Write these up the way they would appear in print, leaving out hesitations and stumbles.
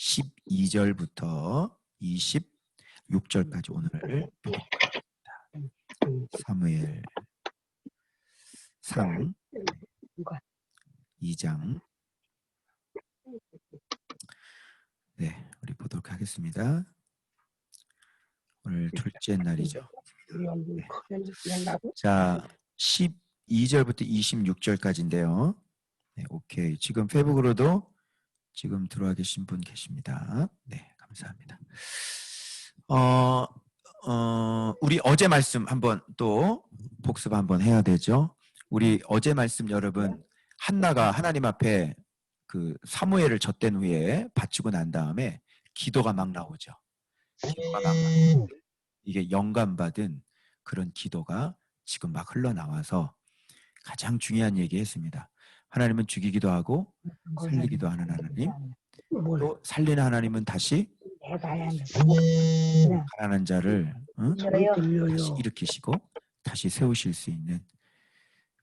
12절부터 26절까지 오늘 보도록 하겠습니다. 사무엘 상 2장. 네, 우리 보도록 하겠습니다. 오늘 둘째 날이죠. 네. 자, 12절부터 26절까지인데요. 네, 오케이. 지금 페이북으로도 지금 들어와 계신 분 계십니다. 네, 감사합니다. 우리 어제 말씀 한번 또 복습 한번 해야 되죠. 우리 어제 말씀 여러분, 한나가 하나님 앞에 그 사무엘을 젖댄 후에 바치고 난 다음에 기도가 막 나오죠. 기도가 막 나오고 이게 영감받은 그런 기도가 지금 막 흘러나와서 가장 중요한 얘기 했습니다. 하나님은 죽이기도 하고 살리기도 하는 하나님, 또 살리는 하나님은 다시 가난한 자를 다시 일으키시고 다시 세우실 수 있는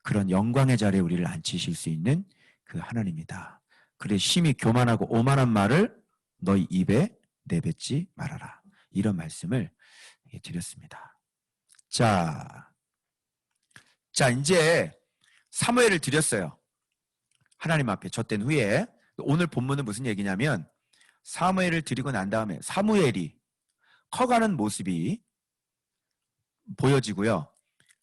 그런 영광의 자리에 우리를 앉히실 수 있는 그 하나님이다. 그래 심히 교만하고 오만한 말을 너희 입에 내뱉지 말아라. 이런 말씀을 드렸습니다. 자 이제 사무엘을 드렸어요. 하나님 앞에 젖댄 후에. 오늘 본문은 무슨 얘기냐면 사무엘을 드리고 난 다음에 사무엘이 커가는 모습이 보여지고요.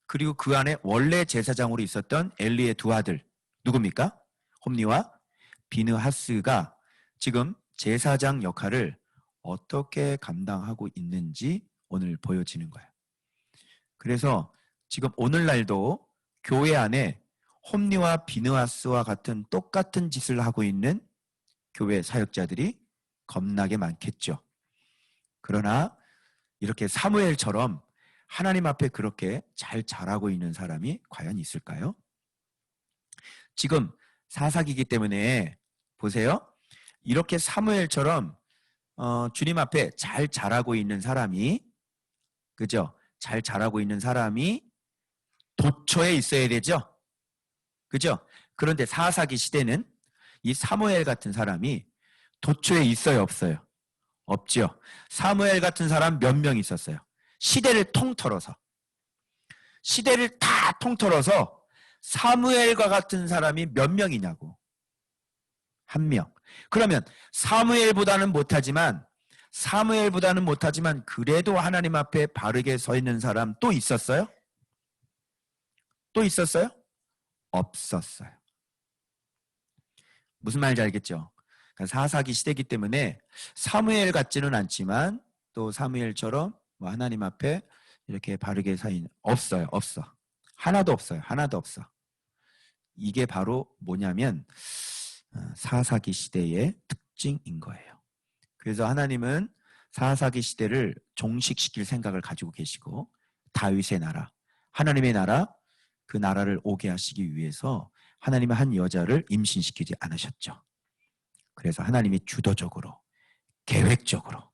그리고 그 안에 원래 제사장으로 있었던 엘리의 두 아들 누굽니까? 홈니와 비느하스가 지금 제사장 역할을 어떻게 감당하고 있는지 오늘 보여지는 거예요. 그래서 지금 오늘날도 교회 안에 홈니와 비느하스와 같은 똑같은 짓을 하고 있는 교회 사역자들이 겁나게 많겠죠. 그러나 이렇게 사무엘처럼 하나님 앞에 그렇게 잘 자라고 있는 사람이 과연 있을까요? 지금 사사기이기 때문에 보세요. 이렇게 사무엘처럼 주님 앞에 잘 자라고 있는 사람이, 그죠? 잘 자라고 있는 사람이 도처에 있어야 되죠? 그죠? 그런데 사사기 시대는 이 사무엘 같은 사람이 도처에 있어요, 없어요? 없죠. 사무엘 같은 사람 몇 명 있었어요? 시대를 통틀어서. 시대를 다 통틀어서 사무엘과 같은 사람이 몇 명이냐고. 한 명. 그러면 사무엘보다는 못하지만 그래도 하나님 앞에 바르게 서 있는 사람 또 있었어요? 또 있었어요? 없었어요. 무슨 말인지 알겠죠? 그러니까 사사기 시대이기 때문에 사무엘 같지는 않지만 또 사무엘처럼 뭐 하나님 앞에 이렇게 바르게 서 있는 없어요. 없어. 하나도 없어요. 하나도 없어. 이게 바로 뭐냐면 사사기 시대의 특징인 거예요. 그래서 하나님은 사사기 시대를 종식시킬 생각을 가지고 계시고 다윗의 나라, 하나님의 나라, 그 나라를 오게 하시기 위해서 하나님은 한 여자를 임신시키지 않으셨죠. 그래서 하나님이 주도적으로, 계획적으로,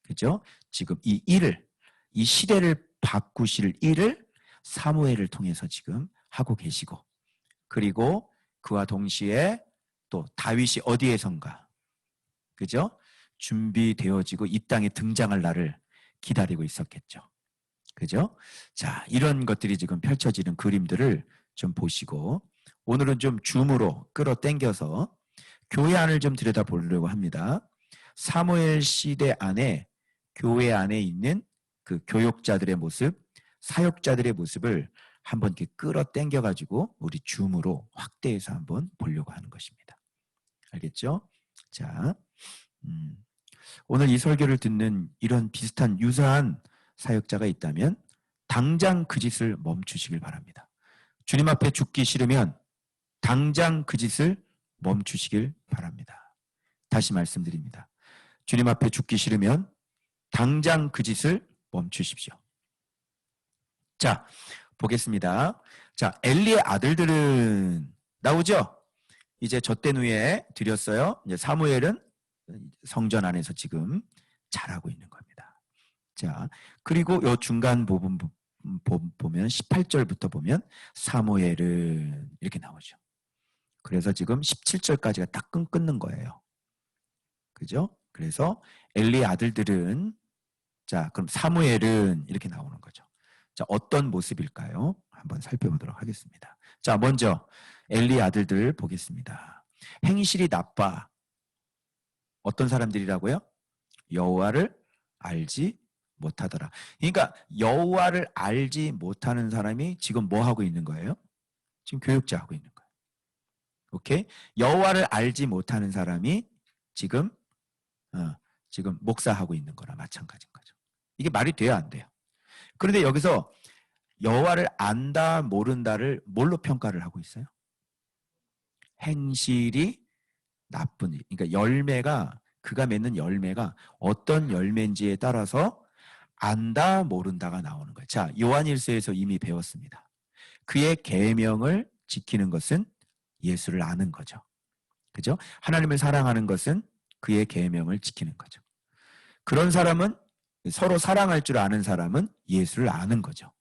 그죠? 지금 이 시대를 바꾸실 일을 사무엘을 통해서 지금 하고 계시고, 그리고 그와 동시에 또 다윗이 어디에선가, 그죠? 준비되어지고 이 땅에 등장할 날을 기다리고 있었겠죠. 그죠? 자, 이런 것들이 지금 펼쳐지는 그림들을 좀 보시고, 오늘은 좀 줌으로 끌어당겨서 교회 안을 좀 들여다보려고 합니다. 사무엘 시대 안에, 교회 안에 있는 그 교육자들의 모습, 사역자들의 모습을 한번 이렇게 끌어당겨가지고 우리 줌으로 확대해서 한번 보려고 하는 것입니다. 알겠죠? 자, 오늘 이 설교를 듣는 이런 비슷한 유사한 사역자가 있다면 당장 그 짓을 멈추시길 바랍니다. 주님 앞에 죽기 싫으면 당장 그 짓을 멈추시길 바랍니다. 다시 말씀드립니다. 주님 앞에 죽기 싫으면 당장 그 짓을 멈추십시오. 자, 보겠습니다. 자, 엘리의 아들들은 나오죠? 이제 젖된 후에 드렸어요. 이제 사무엘은 성전 안에서 지금 자라고 있는 겁니다. 자, 그리고 요 중간 부분 보면 18절부터 보면 사무엘은 이렇게 나오죠. 그래서 지금 17절까지가 딱 끊는 거예요. 그죠? 그래서 엘리의 아들들은 자, 그럼 사무엘은 이렇게 나오는 거죠. 자, 어떤 모습일까요? 한번 살펴보도록 하겠습니다. 자, 먼저 엘리의 아들들 보겠습니다. 행실이 나빠. 어떤 사람들이라고요? 여호와를 알지 못하더라. 그러니까 여호와를 알지 못하는 사람이 지금 뭐 하고 있는 거예요? 지금 교육자 하고 있는 거예요. 오케이? 여호와를 알지 못하는 사람이 지금 지금 목사하고 있는 거나 마찬가지인 거죠. 이게 말이 돼야 안 돼요. 그런데 여기서 여호와를 안다 모른다를 뭘로 평가를 하고 있어요? 행실이 나쁜 일. 그러니까 열매가 그가 맺는 열매가 어떤 열매인지에 따라서 안다 모른다가 나오는 거예요. 자, 요한일서에서 이미 배웠습니다. 그의 계명을 지키는 것은 예수를 아는 거죠. 그죠? 하나님을 사랑하는 것은 그의 계명을 지키는 거죠. 그런 사람은 서로 사랑할 줄 아는 사람은 예수를 아는 거죠.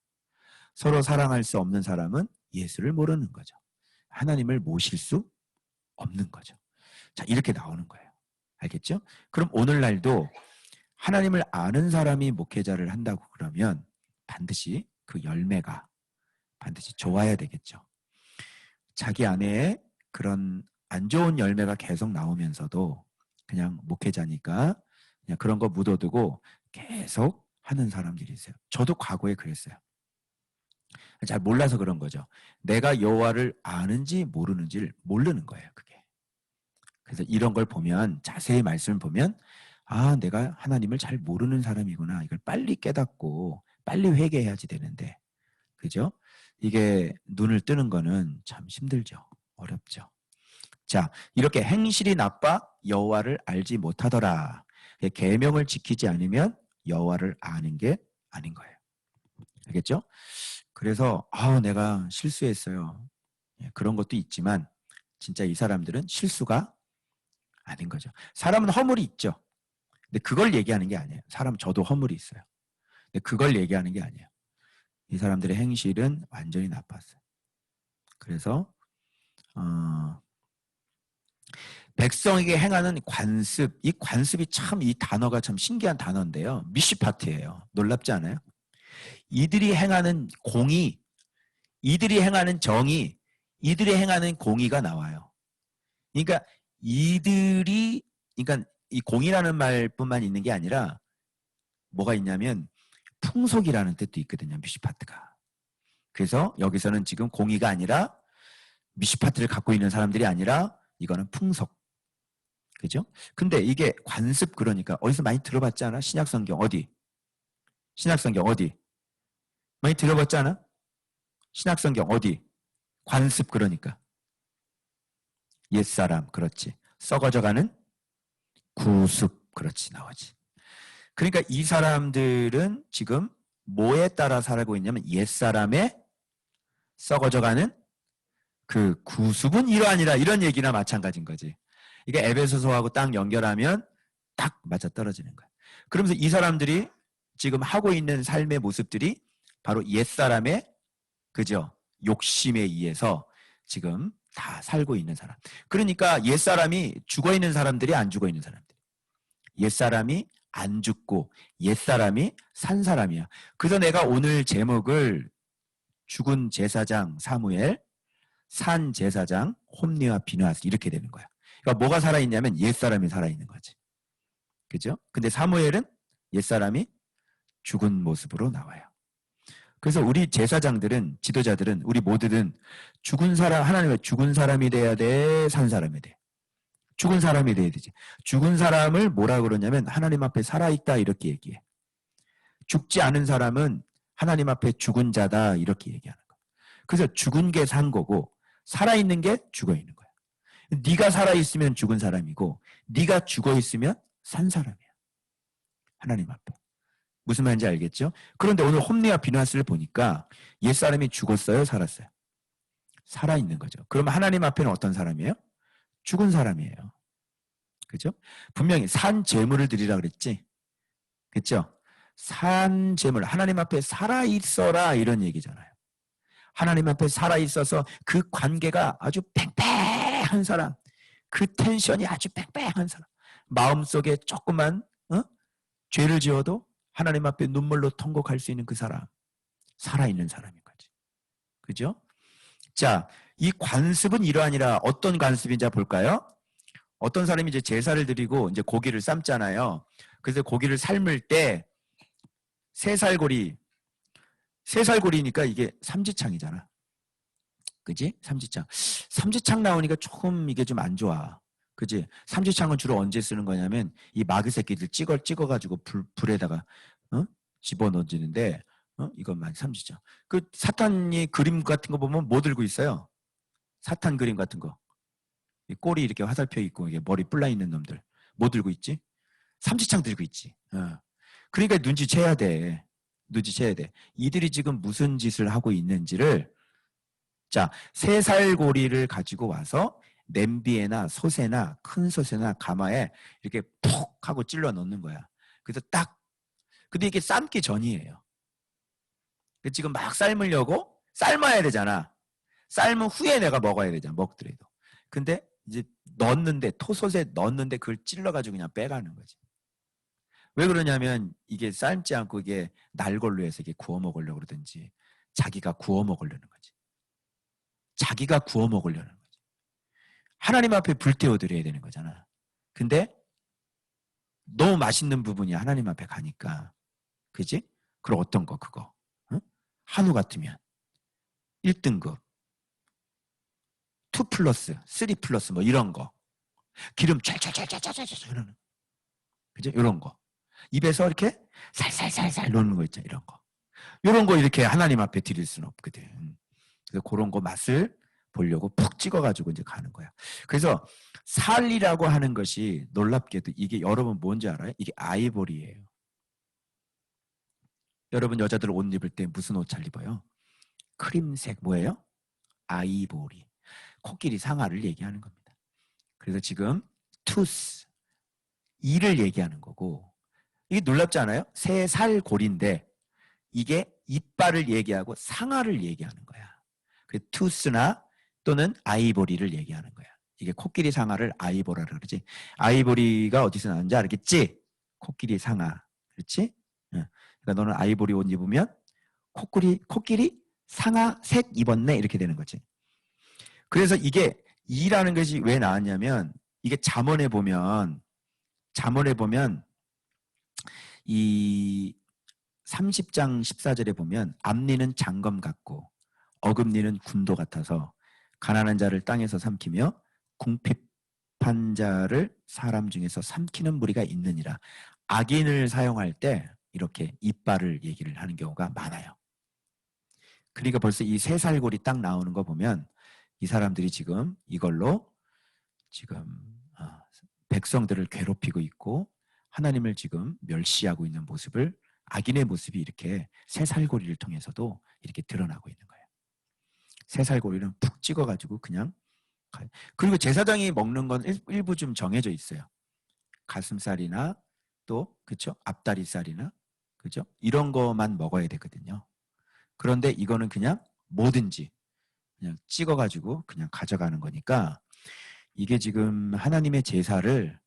서로 사랑할 수 없는 사람은 예수를 모르는 거죠. 하나님을 모실 수 없는 거죠. 자, 이렇게 나오는 거예요. 알겠죠? 그럼 오늘날도 하나님을 아는 사람이 목회자를 한다고 그러면 반드시 그 열매가 반드시 좋아야 되겠죠. 자기 안에 그런 안 좋은 열매가 계속 나오면서도 그냥 목회자니까 그냥 그런 거 묻어두고 계속 하는 사람들이 있어요. 저도 과거에 그랬어요. 잘 몰라서 그런 거죠. 내가 여호와를 아는지 모르는지를 모르는 거예요. 그게. 그래서 이런 걸 보면 자세히 말씀을 보면 아, 내가 하나님을 잘 모르는 사람이구나. 이걸 빨리 깨닫고 빨리 회개해야지 되는데, 그죠? 이게 눈을 뜨는 거는 참 힘들죠. 어렵죠. 자, 이렇게 행실이 나빠 여호와를 알지 못하더라. 계명을 지키지 않으면 여호와를 아는 게 아닌 거예요. 알겠죠? 그래서 내가 실수했어요. 그런 것도 있지만 진짜 이 사람들은 실수가 아닌 거죠. 사람은 허물이 있죠. 근데 그걸 얘기하는 게 아니에요. 사람 저도 허물이 있어요. 근데 그걸 얘기하는 게 아니에요. 이 사람들의 행실은 완전히 나빴어요. 그래서 백성에게 행하는 관습, 이 관습이 참 이 단어가 참 신기한 단어인데요. 미시파트예요. 놀랍지 않아요? 이들이 행하는 공의, 이들이 행하는 정의, 이들이 행하는 공의가 나와요. 그러니까 그러니까 이 공의라는 말뿐만 있는 게 아니라 뭐가 있냐면 풍속이라는 뜻도 있거든요. 미시파트가. 그래서 여기서는 지금 공의가 아니라 미시파트를 갖고 있는 사람들이 아니라 이거는 풍속. 그죠? 근데 이게 관습 그러니까 어디서 많이 들어봤지 않아? 신약성경 어디? 신약성경 어디? 많이 들어봤지 않아? 신약성경 어디? 관습 그러니까. 옛사람 그렇지. 썩어져가는 구습 그렇지 나오지. 그러니까 이 사람들은 지금 뭐에 따라 살고 있냐면 옛사람의 썩어져가는 그 구습은 이러하니라 이런 얘기나 마찬가지인 거지. 이게 에베소서하고 딱 연결하면 딱 맞아떨어지는 거야. 그러면서 이 사람들이 지금 하고 있는 삶의 모습들이 바로 옛사람의 그죠? 욕심에 의해서 지금 다 살고 있는 사람. 그러니까 옛사람이 죽어있는 사람들이 안 죽어있는 사람들. 옛사람이 안 죽고 옛사람이 산 사람이야. 그래서 내가 오늘 제목을 죽은 제사장 사무엘, 산 제사장 홈리와 비느하스 이렇게 되는 거야. 그러니까 뭐가 살아있냐면 옛사람이 살아있는 거지. 그죠? 근데 사무엘은 옛사람이 죽은 모습으로 나와요. 그래서 우리 제사장들은, 지도자들은, 우리 모두는 죽은 사람, 하나님의 죽은 사람이 돼야 돼, 산 사람이 돼. 죽은 사람이 돼야 되지. 죽은 사람을 뭐라 그러냐면 하나님 앞에 살아있다 이렇게 얘기해. 죽지 않은 사람은 하나님 앞에 죽은 자다 이렇게 얘기하는 거야. 그래서 죽은 게 산 거고 살아있는 게 죽어있는 거야. 네가 살아있으면 죽은 사람이고 네가 죽어있으면 산 사람이야. 하나님 앞에. 무슨 말인지 알겠죠? 그런데 오늘 홈리와 비느하스를 보니까 옛사람이 죽었어요? 살았어요? 살아있는 거죠. 그럼 하나님 앞에는 어떤 사람이에요? 죽은 사람이에요. 그죠? 분명히 산 제물을 드리라 그랬지? 그죠? 산 제물, 하나님 앞에 살아있어라 이런 얘기잖아요. 하나님 앞에 살아있어서 그 관계가 아주 팽팽한 사람, 그 텐션이 아주 팽팽한 사람, 마음속에 조그만 죄를 지어도 하나님 앞에 눈물로 통곡할 수 있는 그 사람, 살아있는 사람인 거지. 그죠? 자, 이 관습은 이러하니라. 어떤 관습인지 볼까요? 어떤 사람이 이제 제사를 드리고 이제 고기를 삶잖아요. 그래서 고기를 삶을 때 새살고리니까 이게 삼지창이잖아. 그지? 삼지창 나오니까 조금 이게 좀 안 좋아. 그지? 삼지창은 주로 언제 쓰는 거냐면 이 마귀 새끼들 찍어가지고 불에다가 집어넣어지는데 이것만 삼지창. 그 사탄이 그림 같은 거 보면 뭐 들고 있어요? 사탄 그림 같은 거. 꼬리 이렇게 화살표 있고 이게 머리 뿔나 있는 놈들. 뭐 들고 있지? 삼지창 들고 있지. 그러니까 눈치채야 돼. 이들이 지금 무슨 짓을 하고 있는지를 자, 새살고리를 가지고 와서 냄비에나 솥에나 큰 솥에나 가마에 이렇게 푹 하고 찔러 넣는 거야. 그래서 딱 근데 이게 삶기 전이에요. 지금 막 삶으려고 삶아야 되잖아. 삶은 후에 내가 먹어야 되잖아. 먹더라도. 근데 이제 넣는데 토솥에 넣는데 그걸 찔러가지고 그냥 빼가는 거지. 왜 그러냐면 이게 삶지 않고 이게 날 걸로 해서 이게 구워 먹으려고 그러든지 자기가 구워 먹으려는 거지. 자기가 구워 먹으려는 거지. 하나님 앞에 불태워 드려야 되는 거잖아. 근데 너무 맛있는 부분이 하나님 앞에 가니까 그지? 그럼 어떤 거 그거? 응? 한우 같으면 1등급 2 플러스 3 플러스 뭐 이런 거 기름 쫙쫙쫙쫙쫙쫙 이러는 그죠? 이런 거 입에서 이렇게 살살살살 놓는 거 있죠. 이런 거 이렇게 하나님 앞에 드릴 수는 없거든. 그래서 그런 거 맛을 보려고 푹 찍어가지고 이제 가는 거야. 그래서 살이라고 하는 것이 놀랍게도 이게 여러분 뭔지 알아요? 이게 아이보리예요. 여러분 여자들 옷 입을 때 무슨 옷 잘 입어요? 크림색 뭐예요? 아이보리. 코끼리 상아를 얘기하는 겁니다. 그래서 지금 투스 이를 얘기하는 거고 이게 놀랍지 않아요? 새살고리인데 이게 이빨을 얘기하고 상아를 얘기하는 거야. 그 투스나 또는 아이보리를 얘기하는 거야. 이게 코끼리 상아를 아이보라라 그러지. 아이보리가 어디서 나는지 알겠지? 코끼리 상아. 그렇지? 그러니까 너는 아이보리 옷 입으면 코끼리 상아 색 입었네 이렇게 되는 거지. 그래서 이게 이라는 것이 왜 나왔냐면 이게 잠언에 보면 이 30장 14절에 보면 앞니는 장검 같고 어금니는 군도 같아서 가난한 자를 땅에서 삼키며 궁핍한 자를 사람 중에서 삼키는 무리가 있느니라. 악인을 사용할 때 이렇게 이빨을 얘기를 하는 경우가 많아요. 그러니까 벌써 이 새살골이 딱 나오는 거 보면 이 사람들이 지금 이걸로 지금 백성들을 괴롭히고 있고 하나님을 지금 멸시하고 있는 모습을 악인의 모습이 이렇게 새살고리를 통해서도 이렇게 드러나고 있는 거예요. 새살고리는 푹 찍어가지고 그냥 가요. 그리고 제사장이 먹는 건 일부 좀 정해져 있어요. 가슴살이나 또 그렇죠? 앞다리살이나 그죠? 이런 거만 먹어야 되거든요. 그런데 이거는 그냥 뭐든지 그냥 찍어가지고 그냥 가져가는 거니까 이게 지금 하나님의 제사를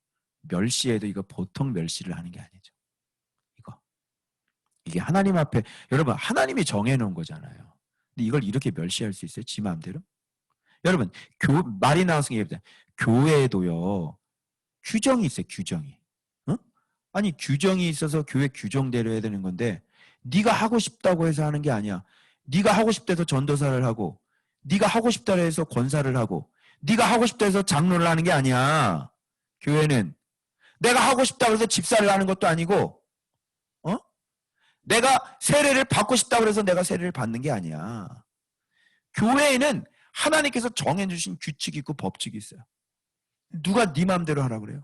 멸시해도 이거 보통 멸시를 하는 게 아니죠. 이게 하나님 앞에 여러분 하나님이 정해놓은 거잖아요. 근데 이걸 이렇게 멸시할 수 있어요? 지 마음대로? 여러분 말이 나와서 얘기합니다. 교회에도요 규정이 있어요. 규정이. 아니 규정이 있어서 교회 규정대로 해야 되는 건데 네가 하고 싶다고 해서 하는 게 아니야. 네가 하고 싶다 해서 전도사를 하고 네가 하고 싶다 해서 권사를 하고 네가 하고 싶다 해서 장로를 하는 게 아니야. 교회는 내가 하고 싶다고 해서 집사를 하는 것도 아니고 내가 세례를 받고 싶다고 해서 내가 세례를 받는 게 아니야. 교회에는 하나님께서 정해주신 규칙이 있고 법칙이 있어요. 누가 네 마음대로 하라고 그래요?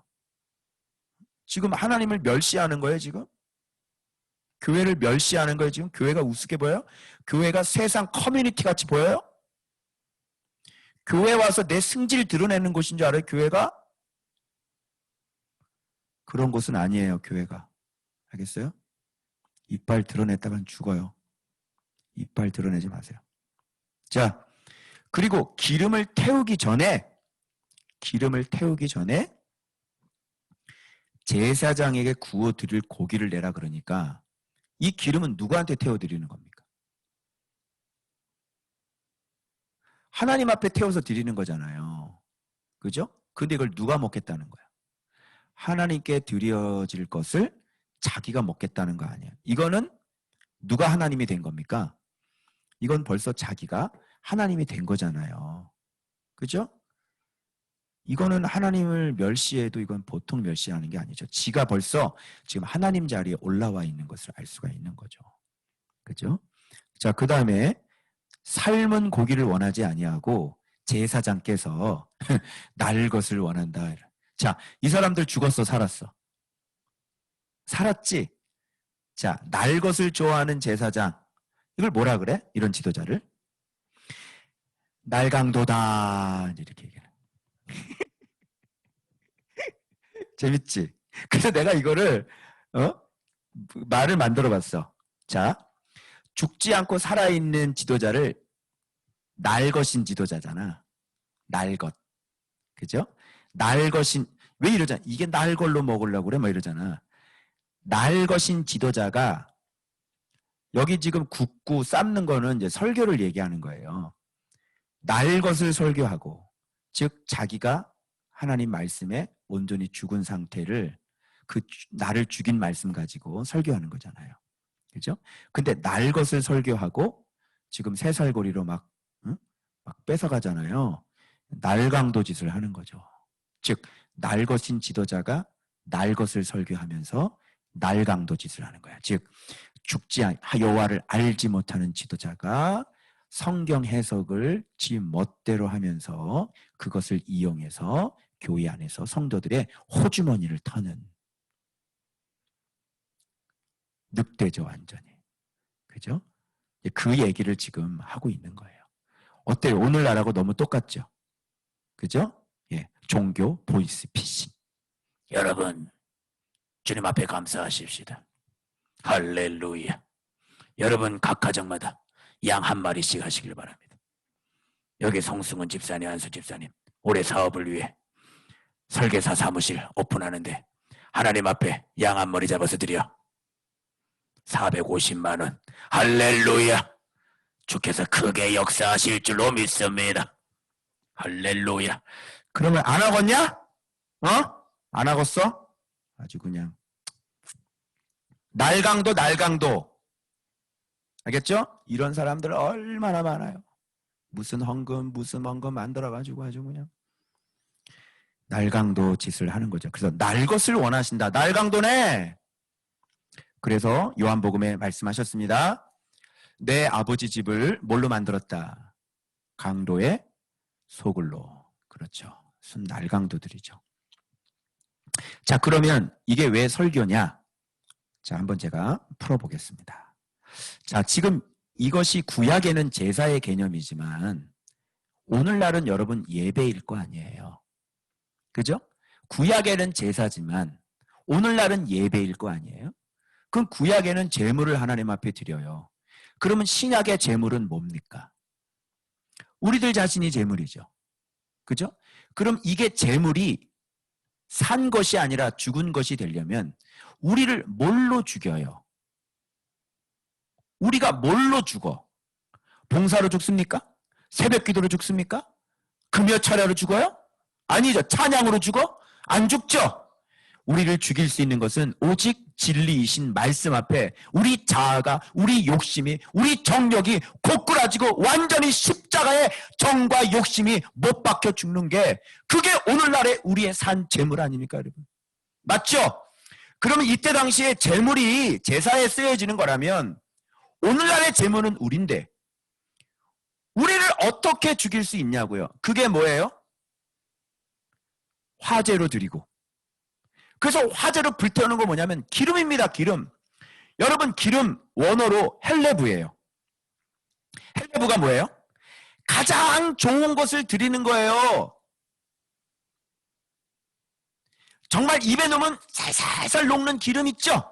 지금 하나님을 멸시하는 거예요 지금? 교회를 멸시하는 거예요 지금? 교회가 우습게 보여요? 교회가 세상 커뮤니티 같이 보여요? 교회 와서 내 승질 드러내는 곳인 줄 알아요 교회가? 그런 곳은 아니에요 교회가. 알겠어요? 이빨 드러냈다간 죽어요. 이빨 드러내지 마세요. 자, 그리고 기름을 태우기 전에 제사장에게 구워 드릴 고기를 내라 그러니까 이 기름은 누구한테 태워 드리는 겁니까? 하나님 앞에 태워서 드리는 거잖아요. 그죠? 근데 이걸 누가 먹겠다는 거야? 하나님께 드려질 것을 자기가 먹겠다는 거 아니에요. 이거는 누가 하나님이 된 겁니까? 이건 벌써 자기가 하나님이 된 거잖아요. 그죠? 이거는 하나님을 멸시해도 이건 보통 멸시하는 게 아니죠. 지가 벌써 지금 하나님 자리에 올라와 있는 것을 알 수가 있는 거죠. 그죠? 자, 그 다음에 삶은 고기를 원하지 아니하고 제사장께서 날 것을 원한다. 자, 이 사람들 죽었어, 살았어? 살았지? 자, 날 것을 좋아하는 제사장. 이걸 뭐라 그래? 이런 지도자를? 날강도다. 이렇게 얘기해. 재밌지? 그래서 내가 이거를, 말을 만들어 봤어. 자, 죽지 않고 살아있는 지도자를 날것인 지도자잖아. 날것. 그죠? 날것인, 왜 이러잖아. 이게 날걸로 먹으려고 그래? 뭐 이러잖아. 날것인 지도자가 여기 지금 굽고 삶는 거는 이제 설교를 얘기하는 거예요. 날것을 설교하고, 즉 자기가 하나님 말씀에 온전히 죽은 상태를 그 나를 죽인 말씀 가지고 설교하는 거잖아요. 그죠? 근데 날것을 설교하고 지금 새살고리로 막 뺏어가잖아요. 날강도 짓을 하는 거죠. 즉 날것인 지도자가 날것을 설교하면서 날강도 짓을 하는 거야. 즉 죽지 여호와를 알지 못하는 지도자가 성경 해석을 지 멋대로 하면서 그것을 이용해서 교회 안에서 성도들의 호주머니를 터는 늑대죠, 완전히. 그죠? 그 얘기를 지금 하고 있는 거예요. 어때요? 오늘날하고 너무 똑같죠? 그죠? 예, 종교 보이스피싱. 여러분, 주님 앞에 감사하십시다. 할렐루야. 여러분 각 가정마다 양 한 마리씩 하시길 바랍니다. 여기 성승훈 집사님, 한수 집사님 올해 사업을 위해 설계사 사무실 오픈하는데 하나님 앞에 양 한 마리 잡아서 드려. 450만 원. 할렐루야. 주께서 크게 역사하실 줄로 믿습니다. 할렐루야. 그러면 안 하겠냐? 안 하겠어? 아주 그냥 날강도. 알겠죠? 이런 사람들 얼마나 많아요. 무슨 헌금 만들어가지고 아주 그냥 날강도 짓을 하는 거죠. 그래서 날 것을 원하신다. 날강도네. 그래서 요한복음에 말씀하셨습니다. 내 아버지 집을 뭘로 만들었다? 강도의 소굴로. 그렇죠. 순 날강도들이죠. 자, 그러면 이게 왜 설교냐? 자, 한번 제가 풀어보겠습니다. 자, 지금 이것이 구약에는 제사의 개념이지만 오늘날은 여러분 예배일 거 아니에요. 그죠? 구약에는 제사지만 오늘날은 예배일 거 아니에요. 그럼 구약에는 제물을 하나님 앞에 드려요. 그러면 신약의 제물은 뭡니까? 우리들 자신이 제물이죠. 그죠? 그럼 이게 제물이 산 것이 아니라 죽은 것이 되려면 우리를 뭘로 죽여요? 우리가 뭘로 죽어? 봉사로 죽습니까? 새벽기도로 죽습니까? 금요철야로 죽어요? 아니죠. 찬양으로 죽어? 안 죽죠. 우리를 죽일 수 있는 것은 오직 진리이신 말씀 앞에 우리 자아가, 우리 욕심이, 우리 정력이 고꾸라지고 완전히 십자가의 정과 욕심이 못 박혀 죽는 게 그게 오늘날의 우리의 산 제물 아닙니까, 여러분? 맞죠? 그러면 이때 당시에 제물이 제사에 쓰여지는 거라면 오늘날의 제물은 우린데 우리를 어떻게 죽일 수 있냐고요? 그게 뭐예요? 화제로 드리고. 그래서 화제로 불태우는 거 뭐냐면 기름입니다. 기름. 여러분 기름 원어로 헬레브예요. 헬레브가 뭐예요? 가장 좋은 것을 드리는 거예요. 정말 입에 넣으면 살살살 녹는 기름 있죠?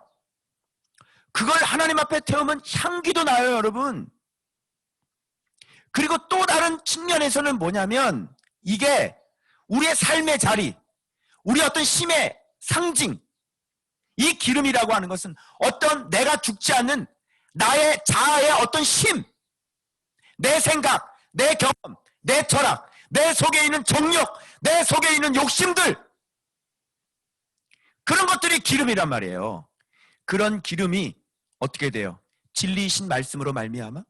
그걸 하나님 앞에 태우면 향기도 나요, 여러분. 그리고 또 다른 측면에서는 뭐냐면 이게 우리의 삶의 자리, 우리 어떤 힘의 상징, 기름이라고 하는 것은 어떤 내가 죽지 않는 나의 자아의 어떤 힘, 내 생각, 내 경험, 내 철학, 내 속에 있는 정욕, 내 속에 있는 욕심들, 그런 것들이 기름이란 말이에요. 그런 기름이 어떻게 돼요? 진리이신 말씀으로 말미암아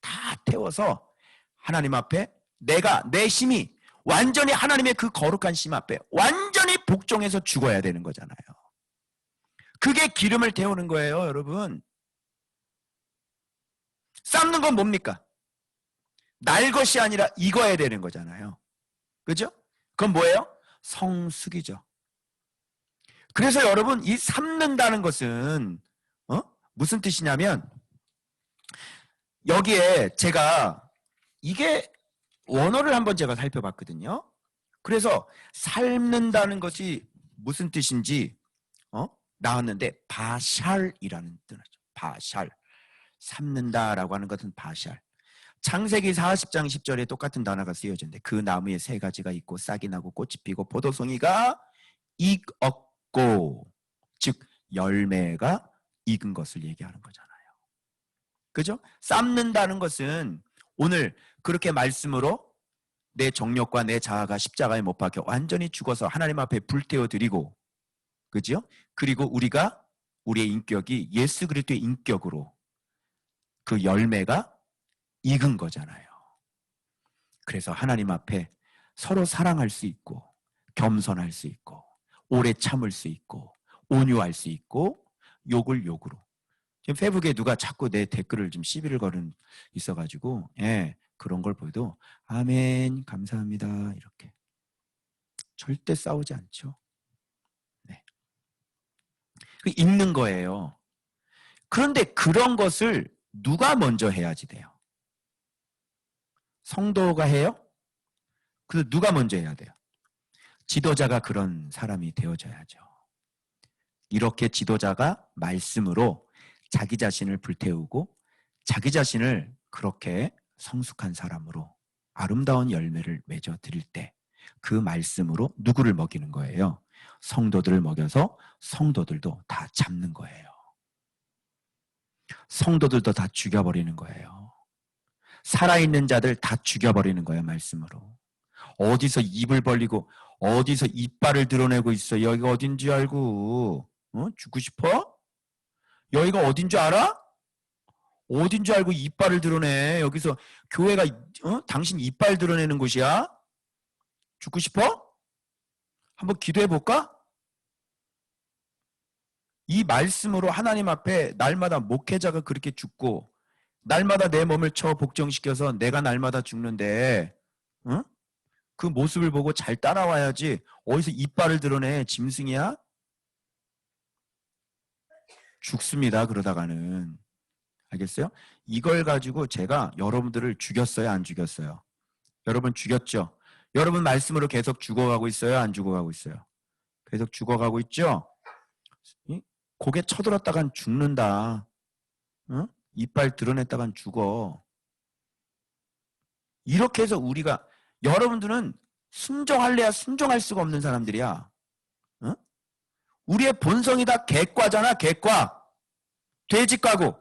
다 태워서 하나님 앞에 내 힘이 완전히 하나님의 그 거룩한 심 앞에 완전히 복종해서 죽어야 되는 거잖아요. 그게 기름을 태우는 거예요, 여러분. 삶는 건 뭡니까? 날 것이 아니라 익어야 되는 거잖아요. 그죠? 그건 뭐예요? 성숙이죠. 그래서 여러분, 이 삶는다는 것은 무슨 뜻이냐면, 여기에 제가 이게 원어를 한번 제가 살펴봤거든요. 그래서 삶는다는 것이 무슨 뜻인지 나왔는데, 바샬이라는 뜻이죠. 바샬. 삶는다라고 하는 것은 바샬. 창세기 40장 10절에 똑같은 단어가 쓰여졌는데, 그 나무에 세 가지가 있고 싹이 나고 꽃이 피고 포도송이가 익었고, 즉 열매가 익은 것을 얘기하는 거잖아요. 그죠? 삶는다는 것은 오늘 그렇게 말씀으로 내 정욕과 내 자아가 십자가에 못 박혀 완전히 죽어서 하나님 앞에 불태워 드리고, 그죠? 그리고 우리의 인격이 예수 그리스도의 인격으로 그 열매가 익은 거잖아요. 그래서 하나님 앞에 서로 사랑할 수 있고, 겸손할 수 있고, 오래 참을 수 있고, 온유할 수 있고, 욕을 욕으로. 지금 페북에 누가 자꾸 내 댓글을 좀 시비를 걸은 있어가지고, 그런 걸 보여도 아멘 감사합니다 이렇게 절대 싸우지 않죠. 네. 읽는 거예요. 그런데 그런 것을 누가 먼저 해야지 돼요? 성도가 해요? 그래서 누가 먼저 해야 돼요? 지도자가 그런 사람이 되어져야죠. 이렇게 지도자가 말씀으로 자기 자신을 불태우고 자기 자신을 그렇게 성숙한 사람으로 아름다운 열매를 맺어 드릴 때 그 말씀으로 누구를 먹이는 거예요? 성도들을 먹여서 성도들도 다 잡는 거예요. 성도들도 다 죽여버리는 거예요. 살아있는 자들 다 죽여버리는 거예요, 말씀으로. 어디서 입을 벌리고 어디서 이빨을 드러내고 있어? 여기가 어딘 줄 알고 죽고 싶어? 여기가 어딘 줄 알아? 어딘 줄 알고 이빨을 드러내? 여기서 교회가 당신 이빨 드러내는 곳이야? 죽고 싶어? 한번 기도해 볼까? 이 말씀으로 하나님 앞에 날마다 목회자가 그렇게 죽고 날마다 내 몸을 쳐 복종시켜서 내가 날마다 죽는데 그 모습을 보고 잘 따라와야지. 어디서 이빨을 드러내? 짐승이야? 죽습니다. 그러다가는. 알겠어요? 이걸 가지고 제가 여러분들을 죽였어요? 안 죽였어요? 여러분 죽였죠? 여러분 말씀으로 계속 죽어가고 있어요? 안 죽어가고 있어요? 계속 죽어가고 있죠? 고개 쳐들었다간 죽는다. 이빨 드러냈다간 죽어. 이렇게 해서 우리가, 여러분들은 순종할래야 순종할 수가 없는 사람들이야. 우리의 본성이 다 객과잖아. 객과. 돼지과고.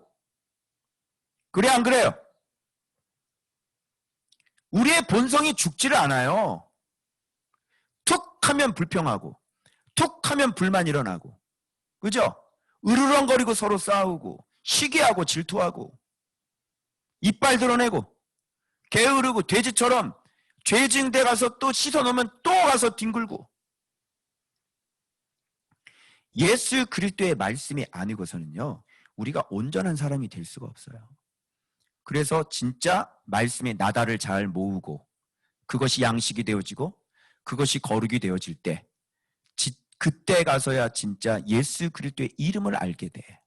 그래 안 그래요? 우리의 본성이 죽지를 않아요. 툭 하면 불평하고 툭 하면 불만 일어나고, 그죠? 으르렁거리고 서로 싸우고 시기하고 질투하고 이빨 드러내고 게으르고 돼지처럼 죄징대 가서 또 씻어놓으면 또 가서 뒹굴고. 예수 그리스도의 말씀이 아니고서는요 우리가 온전한 사람이 될 수가 없어요. 그래서 진짜 말씀의 나달을 잘 모으고 그것이 양식이 되어지고 그것이 거룩이 되어질 때 그때 가서야 진짜 예수 그리스도의 이름을 알게 돼.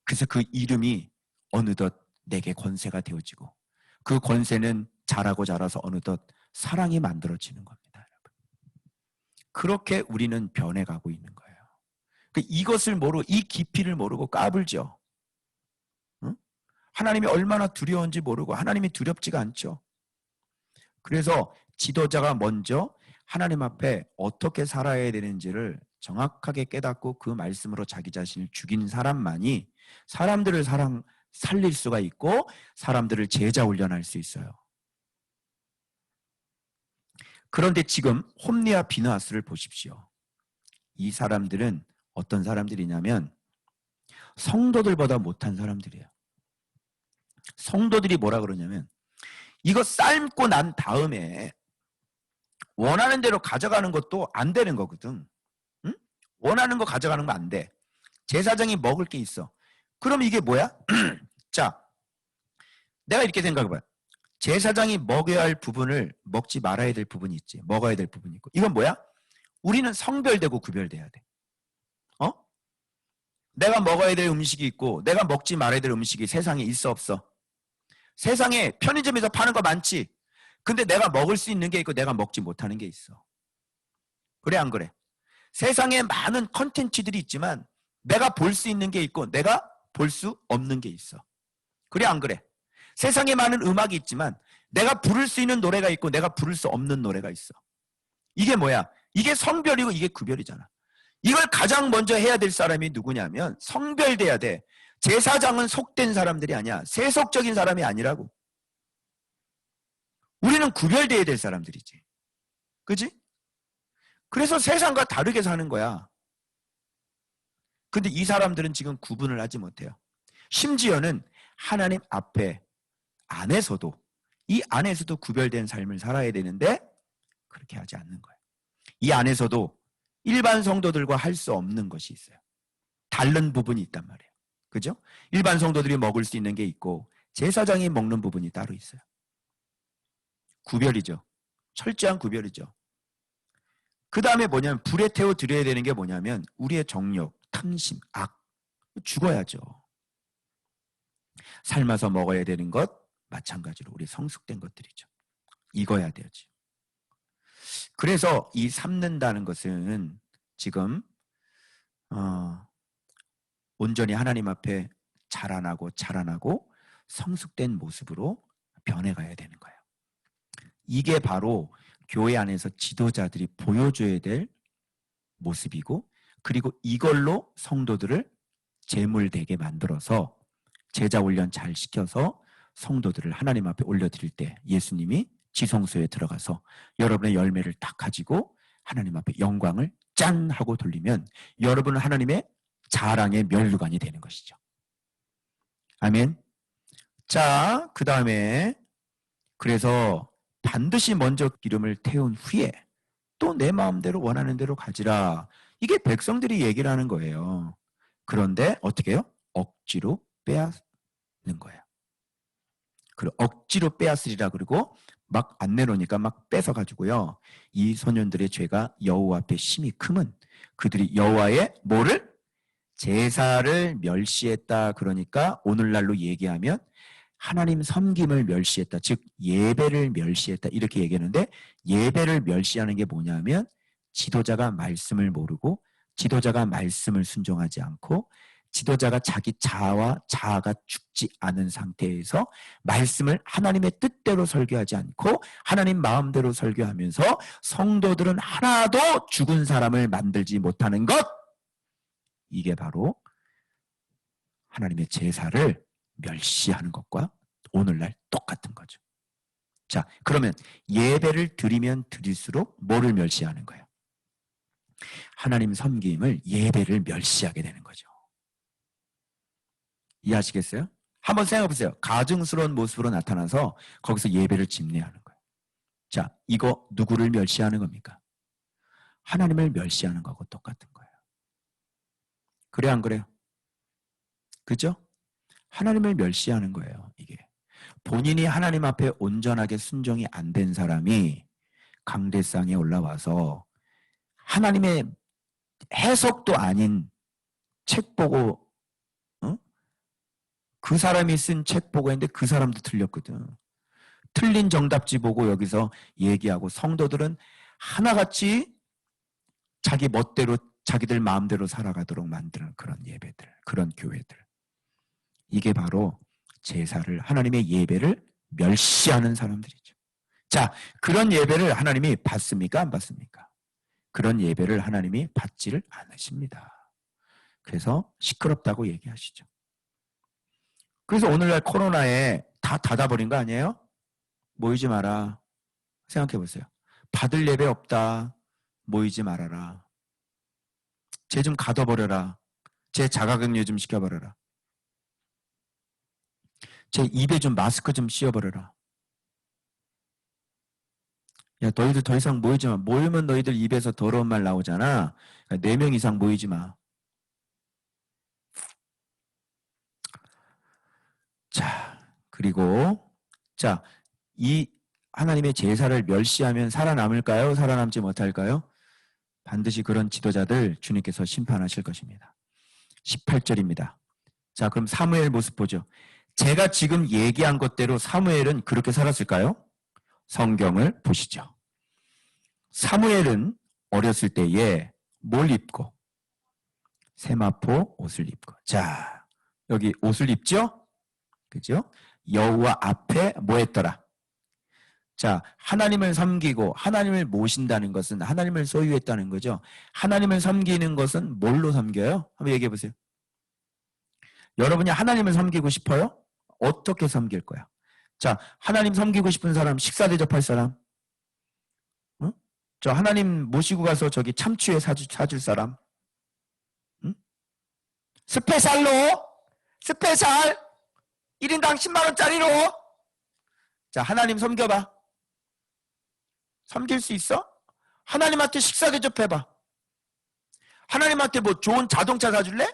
그래서 그 이름이 어느덧 내게 권세가 되어지고 그 권세는 자라고 자라서 어느덧 사랑이 만들어지는 겁니다. 여러분. 그렇게 우리는 변해가고 있는 거예요. 이것을 모르고 이 깊이를 모르고 까불죠. 하나님이 얼마나 두려운지 모르고 하나님이 두렵지가 않죠. 그래서 지도자가 먼저 하나님 앞에 어떻게 살아야 되는지를 정확하게 깨닫고 그 말씀으로 자기 자신을 죽인 사람만이 사람들을 살릴 수가 있고 사람들을 제자 훈련할 수 있어요. 그런데 지금 홈리와 비느하스를 보십시오. 이 사람들은 어떤 사람들이냐면 성도들보다 못한 사람들이에요. 성도들이 뭐라 그러냐면 이거 삶고 난 다음에 원하는 대로 가져가는 것도 안 되는 거거든. 응? 원하는 거 가져가는 거 안 돼. 제사장이 먹을 게 있어. 그럼 이게 뭐야? 자, 내가 이렇게 생각해봐요. 제사장이 먹여야 할 부분을 먹지 말아야 될 부분이 있지. 먹어야 될 부분이 있고. 이건 뭐야? 우리는 성별되고 구별돼야 돼. 어? 내가 먹어야 될 음식이 있고 내가 먹지 말아야 될 음식이 세상에 있어 없어? 세상에 편의점에서 파는 거 많지. 근데 내가 먹을 수 있는 게 있고 내가 먹지 못하는 게 있어. 그래 안 그래? 세상에 많은 컨텐츠들이 있지만 내가 볼 수 있는 게 있고 내가 볼 수 없는 게 있어. 그래 안 그래? 세상에 많은 음악이 있지만 내가 부를 수 있는 노래가 있고 내가 부를 수 없는 노래가 있어. 이게 뭐야? 이게 성별이고 이게 구별이잖아. 이걸 가장 먼저 해야 될 사람이 누구냐면 성별돼야 돼. 제사장은 속된 사람들이 아니야. 세속적인 사람이 아니라고. 우리는 구별돼야 될 사람들이지. 그지? 그래서 세상과 다르게 사는 거야. 근데 이 사람들은 지금 구분을 하지 못해요. 심지어는 하나님 앞에 안에서도 이 안에서도 구별된 삶을 살아야 되는데 그렇게 하지 않는 거예요. 이 안에서도 일반 성도들과 할 수 없는 것이 있어요. 다른 부분이 있단 말이에요. 그죠? 일반 성도들이 먹을 수 있는 게 있고 제사장이 먹는 부분이 따로 있어요. 구별이죠. 철저한 구별이죠. 그 다음에 뭐냐면 불에 태워 드려야 되는 게 뭐냐면 우리의 정욕, 탐심, 악. 죽어야죠. 삶아서 먹어야 되는 것 마찬가지로 우리 성숙된 것들이죠. 익어야 되죠. 그래서 이 삶는다는 것은 지금 온전히 하나님 앞에 자라나고 성숙된 모습으로 변해가야 되는 거예요. 이게 바로 교회 안에서 지도자들이 보여줘야 될 모습이고 그리고 이걸로 성도들을 재물되게 만들어서 제자 훈련 잘 시켜서 성도들을 하나님 앞에 올려드릴 때 예수님이 지성소에 들어가서 여러분의 열매를 딱 가지고 하나님 앞에 영광을 짠 하고 돌리면 여러분은 하나님의 자랑의 면류관이 되는 것이죠. 아멘. 자, 그 다음에 그래서 반드시 먼저 기름을 태운 후에 또 내 마음대로 원하는 대로 가지라. 이게 백성들이 얘기를 하는 거예요. 그런데 어떻게 해요? 억지로 빼앗는 거예요. 그리고 억지로 빼앗으리라 그러고 막 안 내놓으니까 막 뺏어가지고요. 이 소년들의 죄가 여호와 앞에 심히 크면 그들이 여호와의 뭐를? 제사를 멸시했다. 그러니까 오늘날로 얘기하면 하나님 섬김을 멸시했다. 즉 예배를 멸시했다. 이렇게 얘기하는데 예배를 멸시하는 게 뭐냐면 지도자가 말씀을 모르고 지도자가 말씀을 순종하지 않고 지도자가 자기 자아가 죽지 않은 상태에서 말씀을 하나님의 뜻대로 설교하지 않고 하나님 마음대로 설교하면서 성도들은 하나도 죽은 사람을 만들지 못하는 것, 이게 바로 하나님의 제사를 멸시하는 것과 오늘날 똑같은 거죠. 자, 그러면 예배를 드리면 드릴수록 뭐를 멸시하는 거예요? 하나님 섬김을 예배를 멸시하게 되는 거죠. 이해하시겠어요? 한번 생각해 보세요. 가증스러운 모습으로 나타나서 거기서 예배를 집례하는 거예요. 자, 이거 누구를 멸시하는 겁니까? 하나님을 멸시하는 거하고 똑같은 거예요. 그래 안 그래요? 그죠? 하나님을 멸시하는 거예요. 이게 본인이 하나님 앞에 온전하게 순종이 안 된 사람이 강대상에 올라와서 하나님의 해석도 아닌 책 보고 그 사람이 쓴 책 보고 했는데 그 사람도 틀렸거든. 틀린 정답지 보고 여기서 얘기하고 성도들은 하나같이 자기 멋대로 자기들 마음대로 살아가도록 만드는 그런 예배들, 그런 교회들. 이게 바로 제사를, 하나님의 예배를 멸시하는 사람들이죠. 자, 그런 예배를 하나님이 받습니까? 안 받습니까? 그런 예배를 하나님이 받지를 않으십니다. 그래서 시끄럽다고 얘기하시죠. 그래서 오늘날 코로나에 다 닫아버린 거 아니에요? 모이지 마라. 생각해 보세요. 받을 예배 없다. 모이지 말아라. 쟤 좀 가둬버려라. 쟤 자가격리 좀 시켜버려라. 쟤 입에 좀 마스크 좀 씌워버려라. 야, 너희들 더 이상 모이지 마. 모이면 너희들 입에서 더러운 말 나오잖아. 4명 이상 모이지 마. 자, 그리고 자, 이 하나님의 제사를 멸시하면 살아남을까요? 살아남지 못할까요? 반드시 그런 지도자들 주님께서 심판하실 것입니다. 18절입니다. 자, 그럼 사무엘 모습 보죠. 제가 지금 얘기한 것대로 사무엘은 그렇게 살았을까요? 성경을 보시죠. 사무엘은 어렸을 때에 뭘 입고? 세마포 옷을 입고. 자, 여기 옷을 입죠? 그죠? 여호와 앞에 뭐 했더라? 자, 하나님을 섬기고 하나님을 모신다는 것은 하나님을 소유했다는 거죠. 하나님을 섬기는 것은 뭘로 섬겨요? 한번 얘기해 보세요. 여러분이 하나님을 섬기고 싶어요? 어떻게 섬길 거야? 자, 하나님 섬기고 싶은 사람, 식사 대접할 사람? 응? 저 하나님 모시고 가서 저기 참치회 사줄 사람? 응? 스페셜로? 스페셜? 1인당 10만원짜리로? 자, 하나님 섬겨봐. 섬길 수 있어? 하나님한테 식사 대접해봐. 하나님한테 뭐 좋은 자동차 사줄래?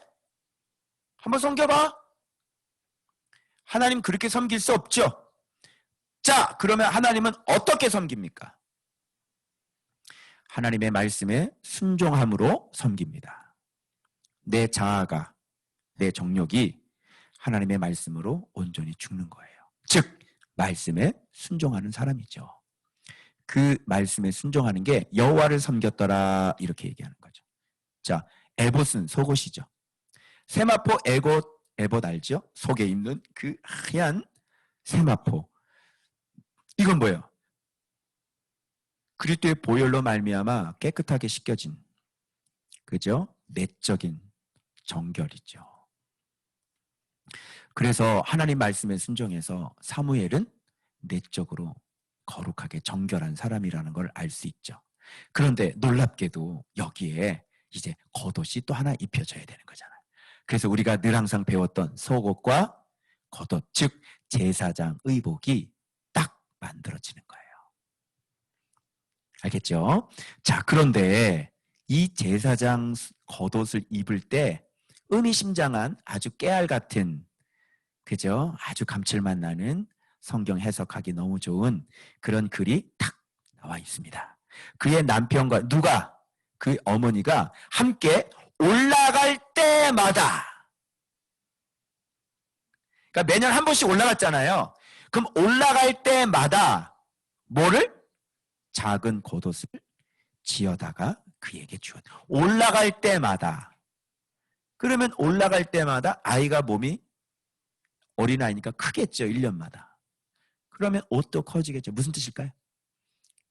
한번 섬겨봐. 하나님 그렇게 섬길 수 없죠? 자, 그러면 하나님은 어떻게 섬깁니까? 하나님의 말씀에 순종함으로 섬깁니다. 내 자아가, 내 정욕이 하나님의 말씀으로 온전히 죽는 거예요. 즉, 말씀에 순종하는 사람이죠. 그 말씀에 순종하는 게 여호와를 섬겼더라 이렇게 얘기하는 거죠. 자, 에봇은 속옷이죠. 세마포 에봇 알죠? 속에 입는 그 하얀 세마포. 이건 뭐예요? 그리스도의 보혈로 말미암아 깨끗하게 씻겨진, 그죠? 내적인 정결이죠. 그래서 하나님 말씀에 순종해서 사무엘은 내적으로 거룩하게 정결한 사람이라는 걸 알 수 있죠. 그런데 놀랍게도 여기에 이제 겉옷이 또 하나 입혀져야 되는 거잖아요. 그래서 우리가 늘 항상 배웠던 속옷과 겉옷, 즉 제사장 의복이 딱 만들어지는 거예요. 알겠죠? 자, 그런데 이 제사장 겉옷을 입을 때 의미심장한 아주 깨알 같은, 그죠? 아주 감칠맛 나는 성경 해석하기 너무 좋은 그런 글이 탁 나와 있습니다. 그의 남편과 누가? 그 어머니가 함께 올라갈 때마다, 그러니까 매년 한 번씩 올라갔잖아요. 그럼 올라갈 때마다 뭐를? 작은 겉옷을 지어다가 그에게 주었다. 올라갈 때마다. 그러면 올라갈 때마다 아이가 몸이 어린아이니까 크겠죠. 1년마다. 그러면 옷도 커지겠죠. 무슨 뜻일까요?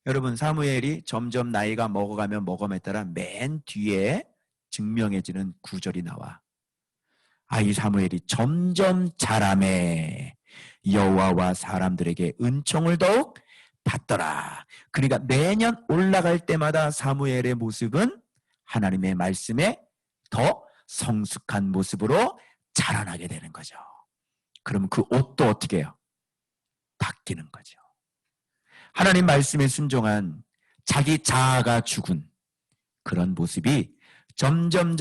여러분, 사무엘이 점점 나이가 먹어가면 먹음에 따라 맨 뒤에 증명해지는 구절이 나와. 아이 사무엘이 점점 자라매 여호와와 사람들에게 은총을 더욱 받더라. 그러니까 매년 올라갈 때마다 사무엘의 모습은 하나님의 말씀에 더 성숙한 모습으로 자라나게 되는 거죠. 그러면 그 옷도 어떻게 해요? 바뀌는 거죠. 하나님 말씀에 순종한 자기 자아가 죽은 그런 모습이 점점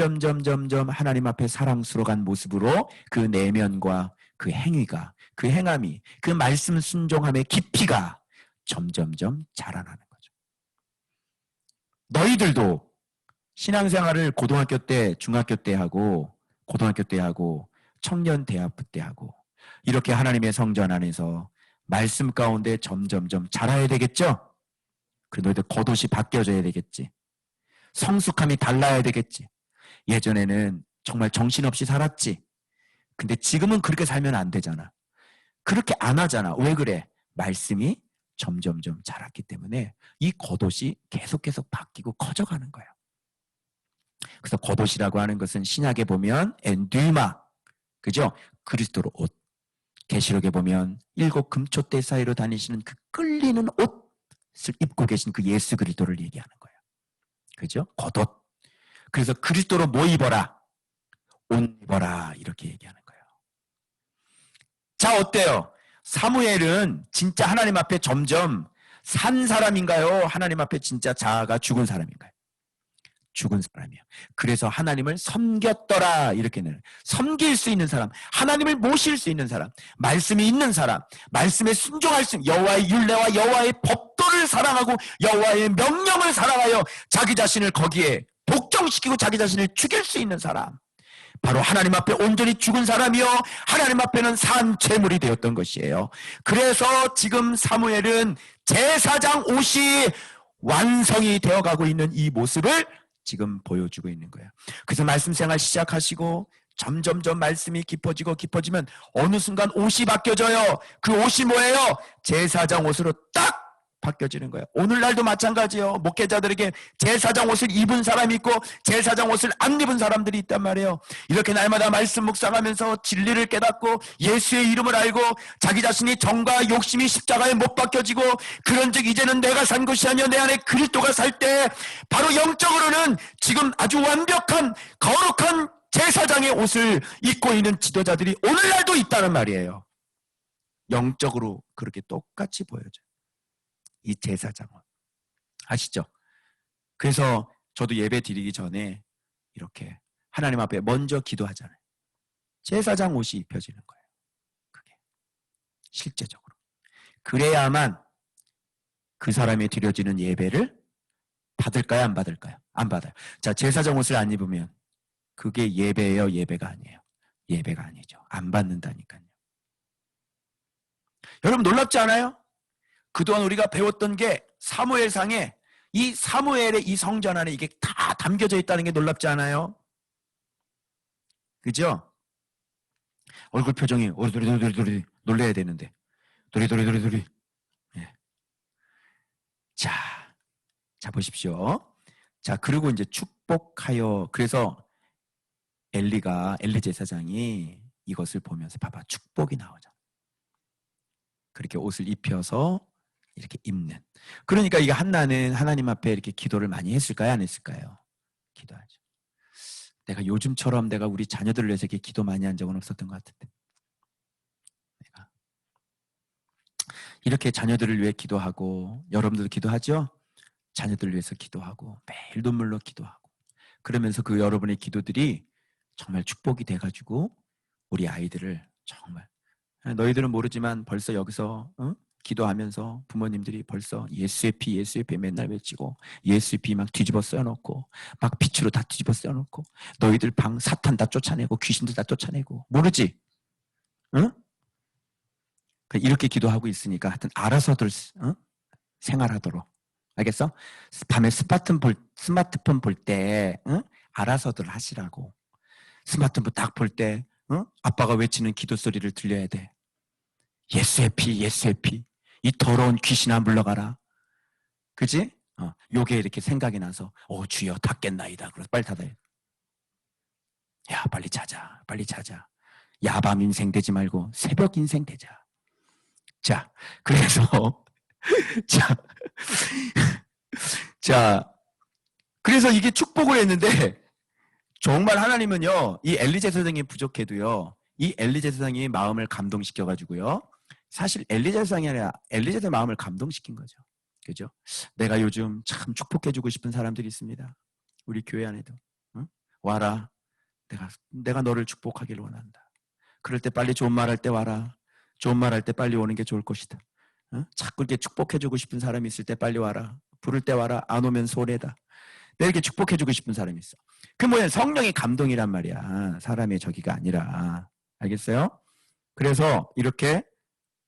하나님 앞에 사랑스러운 모습으로 그 내면과 그 행위가, 그 행함이, 그 말씀 순종함의 깊이가 점점 자라나는 거죠. 너희들도 신앙생활을 고등학교 때, 중학교 때 하고, 고등학교 때 하고, 청년 대학부 때 하고, 이렇게 하나님의 성전 안에서 말씀 가운데 점점 자라야 되겠죠? 그리고 너희들 겉옷이 바뀌어져야 되겠지. 성숙함이 달라야 되겠지. 예전에는 정말 정신없이 살았지. 근데 지금은 그렇게 살면 안 되잖아. 그렇게 안 하잖아. 왜 그래? 말씀이 점점점 자랐기 때문에 이 겉옷이 계속 바뀌고 커져가는 거예요. 그래서 겉옷이라고 하는 것은 신약에 보면 엔듀마, 그죠? 그리스도로 옷. 계시록에 보면 7 금초대 사이로 다니시는 그 끌리는 옷을 입고 계신 그 예수 그리스도를 얘기하는 거예요. 그죠? 겉옷. 그래서 그리스도로 뭐 입어라? 옷 입어라. 이렇게 얘기하는 거예요. 자, 어때요? 사무엘은 진짜 하나님 앞에 점점 산 사람인가요? 하나님 앞에 진짜 자아가 죽은 사람인가요? 죽은 사람이에요. 그래서 하나님을 섬겼더라. 이렇게는 섬길 수 있는 사람, 하나님을 모실 수 있는 사람, 말씀이 있는 사람, 말씀에 순종할 수 있는, 여호와의 율례와 여호와의 법도를 사랑하고 여호와의 명령을 사랑하여 자기 자신을 거기에 복종시키고 자기 자신을 죽일 수 있는 사람, 바로 하나님 앞에 온전히 죽은 사람이요 하나님 앞에는 산 제물이 되었던 것이에요. 그래서 지금 사무엘은 제사장 옷이 완성이 되어가고 있는 이 모습을 지금 보여주고 있는 거예요. 그래서 말씀 생활 시작하시고 점점점 말씀이 깊어지면 어느 순간 옷이 바뀌어져요. 그 옷이 뭐예요? 제사장 옷으로 딱 바뀌어지는 거예요. 오늘날도 마찬가지예요. 목회자들에게 제사장 옷을 입은 사람이 있고 제사장 옷을 안 입은 사람들이 있단 말이에요. 이렇게 날마다 말씀 묵상하면서 진리를 깨닫고 예수의 이름을 알고 자기 자신이 정과 욕심이 십자가에 못 박혀지고 그런즉 이제는 내가 산 것이 아니여 내 안에 그리스도가 살 때 바로 영적으로는 지금 아주 완벽한 거룩한 제사장의 옷을 입고 있는 지도자들이 오늘날도 있다는 말이에요. 영적으로 그렇게 똑같이 보여져요. 이 제사장은 아시죠? 그래서 저도 예배 드리기 전에 이렇게 하나님 앞에 먼저 기도하잖아요. 제사장 옷이 입혀지는 거예요. 그게 실제적으로 그래야만 그 사람이 드려지는 예배를 받을까요? 안 받을까요? 안 받아요. 자, 제사장 옷을 안 입으면 그게 예배예요? 예배가 아니에요? 예배가 아니죠. 안 받는다니까요. 여러분 놀랍지 않아요? 그동안 우리가 배웠던 게 사무엘상에 이 사무엘의 이 성전 안에 이게 다 담겨져 있다는 게 놀랍지 않아요? 그죠? 얼굴 표정이 오리도리도리도리 놀래야 되는데 도리도리도리도리. 네. 자 보십시오. 자 그리고 이제 축복하여, 그래서 엘리 제사장이 이것을 보면서 봐봐, 축복이 나오잖아. 그렇게 옷을 입혀서 이렇게 입는. 그러니까 이게 한나는 하나님 앞에 이렇게 기도를 많이 했을까요? 안 했을까요? 기도하죠. 내가 요즘처럼 내가 우리 자녀들을 위해서 이렇게 기도 많이 한 적은 없었던 것 같은데, 내가 이렇게 자녀들을 위해 기도하고, 여러분들도 기도하죠? 자녀들을 위해서 기도하고 매일 눈물로 기도하고, 그러면서 그 여러분의 기도들이 정말 축복이 돼가지고 우리 아이들을 정말, 너희들은 모르지만 벌써 여기서 기도하면서 부모님들이 벌써 예수의 피 맨날 외치고 예수의 피 막 뒤집어 써놓고 막 빛으로 다 뒤집어 써놓고 너희들 방 사탄 다 쫓아내고 귀신들 다 쫓아내고, 모르지? 응? 이렇게 기도하고 있으니까 하여튼 알아서들 생활하도록, 알겠어? 밤에 스마트폰 볼 때 알아서들 하시라고. 스마트폰 딱 볼 때 아빠가 외치는 기도 소리를 들려야 돼. 예수의 피 이 더러운 귀신아 물러가라. 그지? 요게 이렇게 생각이 나서 주여 닫겠나이다. 그래서 빨리 닫아요. 야 빨리 자자. 야밤 인생 되지 말고 새벽 인생 되자. 자 그래서 자 그래서 이게 축복을 했는데, 정말 하나님은요 이 엘리 제사장이 부족해도요 이 엘리 제사장이 마음을 감동시켜가지고요, 사실 엘리 제사장이 아니라 엘리 제사장의 마음을 감동시킨 거죠. 그죠? 내가 요즘 참 축복해주고 싶은 사람들이 있습니다. 우리 교회 안에도. 와라. 내가 너를 축복하기를 원한다. 그럴 때 빨리 좋은 말 할 때 와라. 좋은 말 할 때 빨리 오는 게 좋을 것이다. 자꾸 이렇게 축복해주고 싶은 사람이 있을 때 빨리 와라. 부를 때 와라. 안 오면 손해다. 내가 이렇게 축복해주고 싶은 사람이 있어. 그 뭐야? 성령의 감동이란 말이야. 사람의 저기가 아니라. 알겠어요? 그래서 이렇게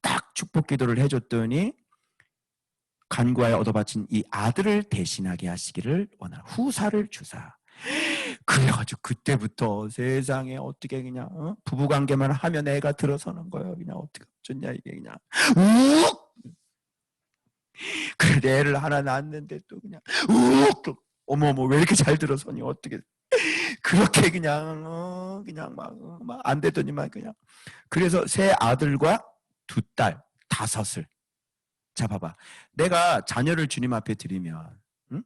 딱 축복 기도를 해줬더니 간구하여 얻어바친 이 아들을 대신하게 하시기를 원하는 후사를 주사. 그래가지고 그때부터 세상에 어떻게 그냥 부부관계만 하면 애가 들어서는 거예요. 그냥 어떻게 좋냐 이게 그냥 욱 그래 애를 하나 낳았는데 또 그냥 욱 어머머 왜 이렇게 잘 들어서니 어떻게 그렇게 그냥 막 안 되더니만 그냥 그래서 세 아들과 두 딸 다섯을 자 봐봐 내가 자녀를 주님 앞에 드리면 응?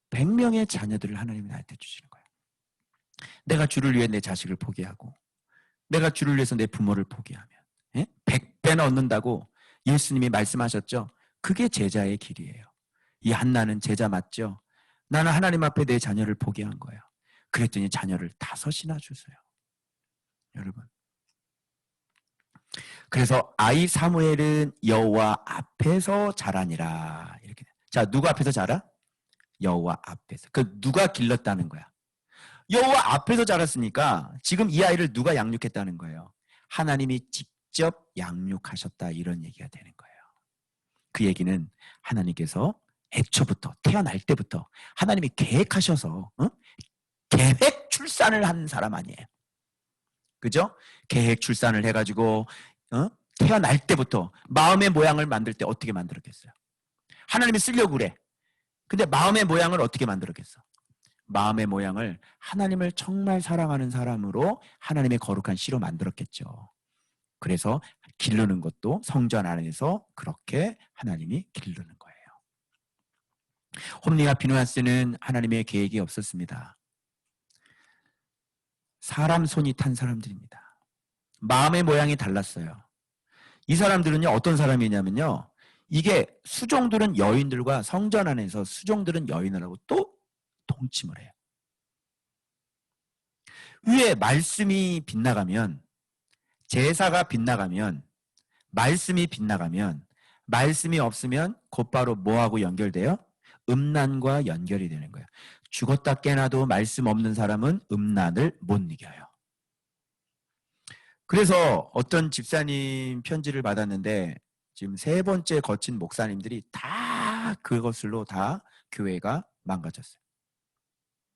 100명의 자녀들을 하나님이 나한테 주시는 거야. 내가 주를 위해 내 자식을 포기하고 내가 주를 위해서 내 부모를 포기하면 100배나 얻는다고 예수님이 말씀하셨죠. 그게 제자의 길이에요. 이 한나는 제자 맞죠? 나는 하나님 앞에 내 자녀를 포기한 거예요. 그랬더니 자녀를 다섯이나 주세요. 여러분. 그래서 아이 사무엘은 여호와 앞에서 자라니라. 이렇게. 자, 누구 앞에서 자라? 여호와 앞에서. 그 누가 길렀다는 거야. 여호와 앞에서 자랐으니까 지금 이 아이를 누가 양육했다는 거예요. 하나님이 직접 양육하셨다 이런 얘기가 되는 거예요. 그 얘기는 하나님께서 애초부터 태어날 때부터 하나님이 계획하셔서 계획 출산을 한 사람 아니에요. 그죠? 계획 출산을 해가지고 태어날 때부터 마음의 모양을 만들 때 어떻게 만들었겠어요? 하나님이 쓰려고 그래. 근데 마음의 모양을 어떻게 만들었겠어? 마음의 모양을 하나님을 정말 사랑하는 사람으로 하나님의 거룩한 씨로 만들었겠죠. 그래서 기르는 것도 성전 안에서 그렇게 하나님이 기르는 거예요. 홈리와 비누아스는 하나님의 계획이 없었습니다. 사람 손이 탄 사람들입니다. 마음의 모양이 달랐어요. 이 사람들은요 어떤 사람이냐면요 이게 수종들은 여인들과 성전 안에서 수종들은 여인을 하고 또 동침을 해요. 위에 말씀이 빗나가면 제사가 빗나가면 말씀이 빗나가면 말씀이 없으면 곧바로 뭐하고 연결돼요? 음란과 연결이 되는 거예요. 죽었다 깨나도 말씀 없는 사람은 음란을 못 이겨요. 그래서 어떤 집사님 편지를 받았는데 지금 3번째 거친 목사님들이 다 그것으로 다 교회가 망가졌어요.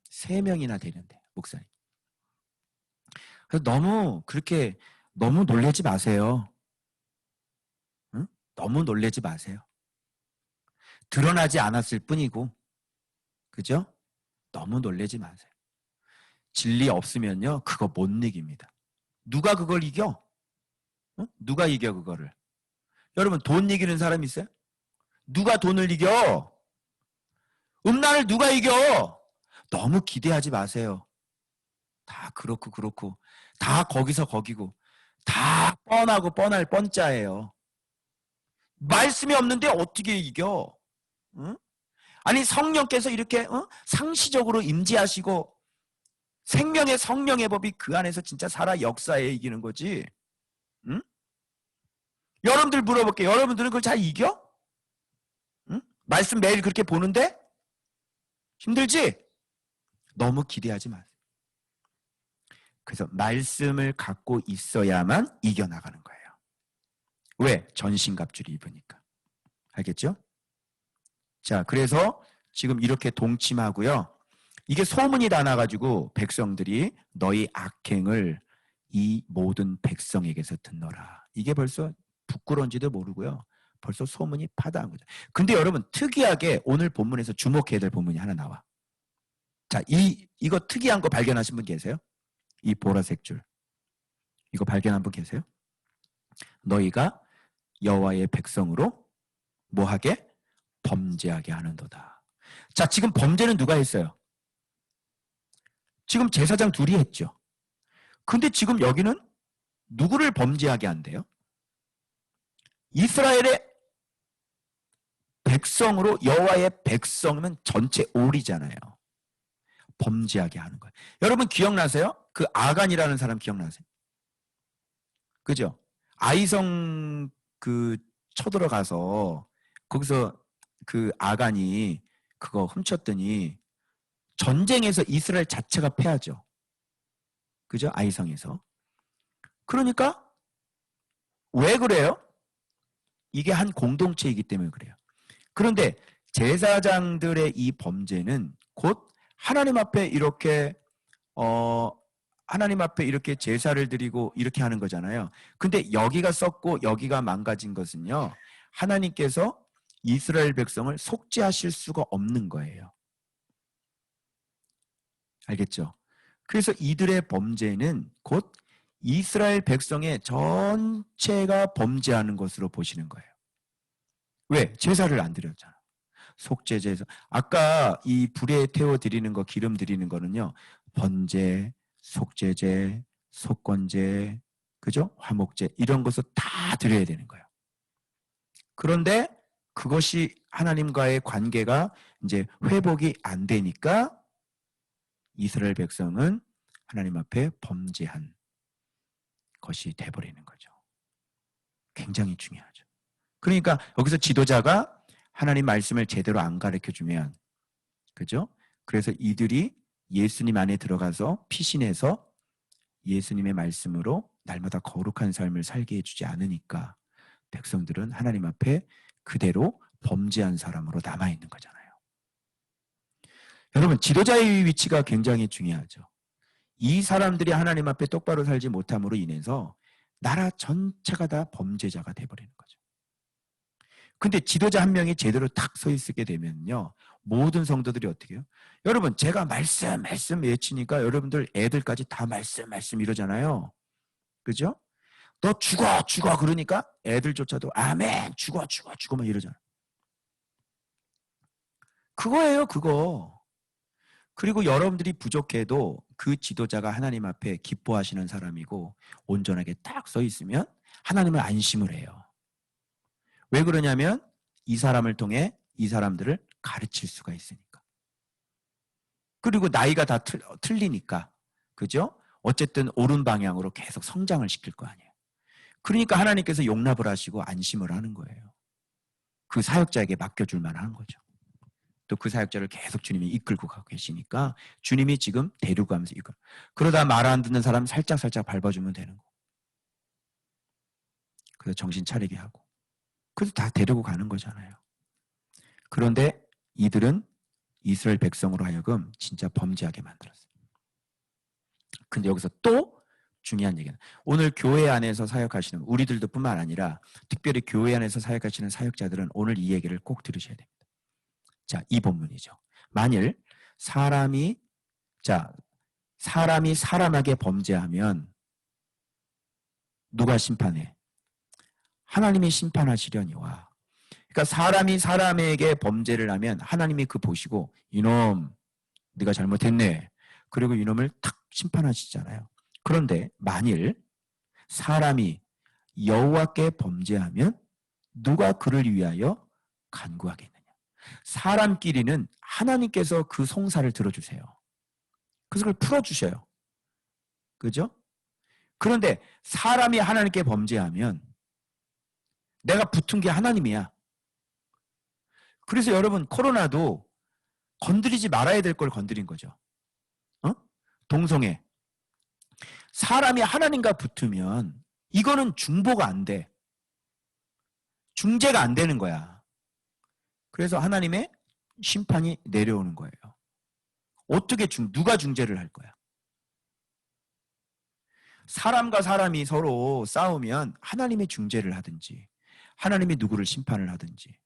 3명이나 되는데 목사님. 그래서 너무 놀라지 마세요. 응? 너무 놀라지 마세요. 드러나지 않았을 뿐이고 그죠? 너무 놀라지 마세요. 진리 없으면요 그거 못 이깁니다. 누가 그걸 이겨? 응? 누가 이겨 그거를? 여러분 돈 이기는 사람 있어요? 누가 돈을 이겨? 음란을 누가 이겨? 너무 기대하지 마세요. 다 그렇고 다 거기서 거기고 다 뻔하고 뻔할 뻔짜예요. 말씀이 없는데 어떻게 이겨? 응? 아니 성령께서 이렇게 상시적으로 임재하시고 생명의 성령의 법이 그 안에서 진짜 살아 역사에 이기는 거지. 응? 여러분들 물어볼게요. 여러분들은 그걸 잘 이겨? 응? 말씀 매일 그렇게 보는데? 힘들지? 너무 기대하지 마세요. 그래서 말씀을 갖고 있어야만 이겨나가는 거예요. 왜? 전신갑주를 입으니까. 알겠죠? 자, 그래서 지금 이렇게 동침하고요. 이게 소문이 다 나가지고 백성들이 너희 악행을 이 모든 백성에게서 듣노라. 이게 벌써 부끄러운지도 모르고요. 벌써 소문이 파다한 거죠. 근데 여러분 특이하게 오늘 본문에서 주목해야 될 본문이 하나 나와. 자, 이거 특이한 거 발견하신 분 계세요? 이 보라색 줄. 이거 발견한 분 계세요? 너희가 여호와의 백성으로 뭐하게? 범죄하게 하는도다. 자, 지금 범죄는 누가 했어요? 지금 제사장 둘이 했죠. 근데 지금 여기는 누구를 범죄하게 한대요? 이스라엘의 백성으로 여호와의 백성이면 전체 올이잖아요. 범죄하게 하는 거예요. 여러분 기억나세요? 그 아간이라는 사람 기억나세요? 그죠? 아이성 그 쳐들어가서 거기서 그 아간이 그거 훔쳤더니 전쟁에서 이스라엘 자체가 패하죠. 그죠? 아이성에서. 그러니까 왜 그래요? 이게 한 공동체이기 때문에 그래요. 그런데 제사장들의 이 범죄는 곧 하나님 앞에 이렇게 하나님 앞에 이렇게 제사를 드리고 이렇게 하는 거잖아요. 근데 여기가 썩고 여기가 망가진 것은요. 하나님께서 이스라엘 백성을 속죄하실 수가 없는 거예요. 알겠죠? 그래서 이들의 범죄는 곧 이스라엘 백성의 전체가 범죄하는 것으로 보시는 거예요. 왜? 제사를 안 드렸잖아. 속죄제에서 아까 이 불에 태워 드리는 거, 기름 드리는 거는요, 번제, 속죄제, 속건제, 그죠? 화목제 이런 것을 다 드려야 되는 거예요. 그런데 그것이 하나님과의 관계가 이제 회복이 안 되니까 이스라엘 백성은 하나님 앞에 범죄한 것이 돼버리는 거죠. 굉장히 중요하죠. 그러니까 여기서 지도자가 하나님 말씀을 제대로 안 가르쳐주면, 그죠? 그래서 이들이 예수님 안에 들어가서 피신해서 예수님의 말씀으로 날마다 거룩한 삶을 살게 해주지 않으니까 백성들은 하나님 앞에 그대로 범죄한 사람으로 남아있는 거잖아요. 여러분, 지도자의 위치가 굉장히 중요하죠. 이 사람들이 하나님 앞에 똑바로 살지 못함으로 인해서 나라 전체가 다 범죄자가 돼버리는 거죠. 근데 지도자 한 명이 제대로 탁 서 있게 되면요, 모든 성도들이 어떻게 해요? 여러분, 제가 말씀 외치니까 여러분들 애들까지 다 말씀 이러잖아요. 그죠? 너 죽어 그러니까 애들조차도 아멘 죽어 막 이러잖아. 그거예요, 그거. 그리고 여러분들이 부족해도 그 지도자가 하나님 앞에 기뻐하시는 사람이고 온전하게 딱 서 있으면 하나님은 안심을 해요. 왜 그러냐면 이 사람을 통해 이 사람들을 가르칠 수가 있으니까. 그리고 나이가 다 틀리니까, 그죠? 어쨌든 옳은 방향으로 계속 성장을 시킬 거 아니에요. 그러니까 하나님께서 용납을 하시고 안심을 하는 거예요. 그 사역자에게 맡겨줄 만한 거죠. 또 그 사역자를 계속 주님이 이끌고 가고 계시니까 주님이 지금 데리고 가면서 이끌고, 그러다 말 안 듣는 사람 살짝 밟아주면 되는 거. 그래서 정신 차리게 하고, 그래서 다 데리고 가는 거잖아요. 그런데 이들은 이스라엘 백성으로 하여금 진짜 범죄하게 만들었어요. 근데 여기서 또 중요한 얘기는, 오늘 교회 안에서 사역하시는 우리들도 뿐만 아니라 특별히 교회 안에서 사역하시는 사역자들은 오늘 이 얘기를 꼭 들으셔야 됩니다. 자, 이 본문이죠. 만일 사람이 사람에게 범죄하면 누가 심판해? 하나님이 심판하시려니와. 그러니까 사람이 사람에게 범죄를 하면 하나님이 그 보시고 이놈 네가 잘못했네. 그리고 이놈을 탁 심판하시잖아요. 그런데 만일 사람이 여호와께 범죄하면 누가 그를 위하여 간구하겠느냐. 사람끼리는 하나님께서 그 송사를 들어주세요. 그래서 그걸 풀어주셔요. 그죠? 그런데 사람이 하나님께 범죄하면 내가 붙은 게 하나님이야. 그래서 여러분, 코로나도 건드리지 말아야 될 걸 건드린 거죠. 동성애. 사람이 하나님과 붙으면 이거는 중보가 안 돼. 중재가 안 되는 거야. 그래서 하나님의 심판이 내려오는 거예요. 어떻게 누가 중재를 할 거야? 사람과 사람이 서로 싸우면 하나님의 중재를 하든지, 하나님이 누구를 심판을 하든지,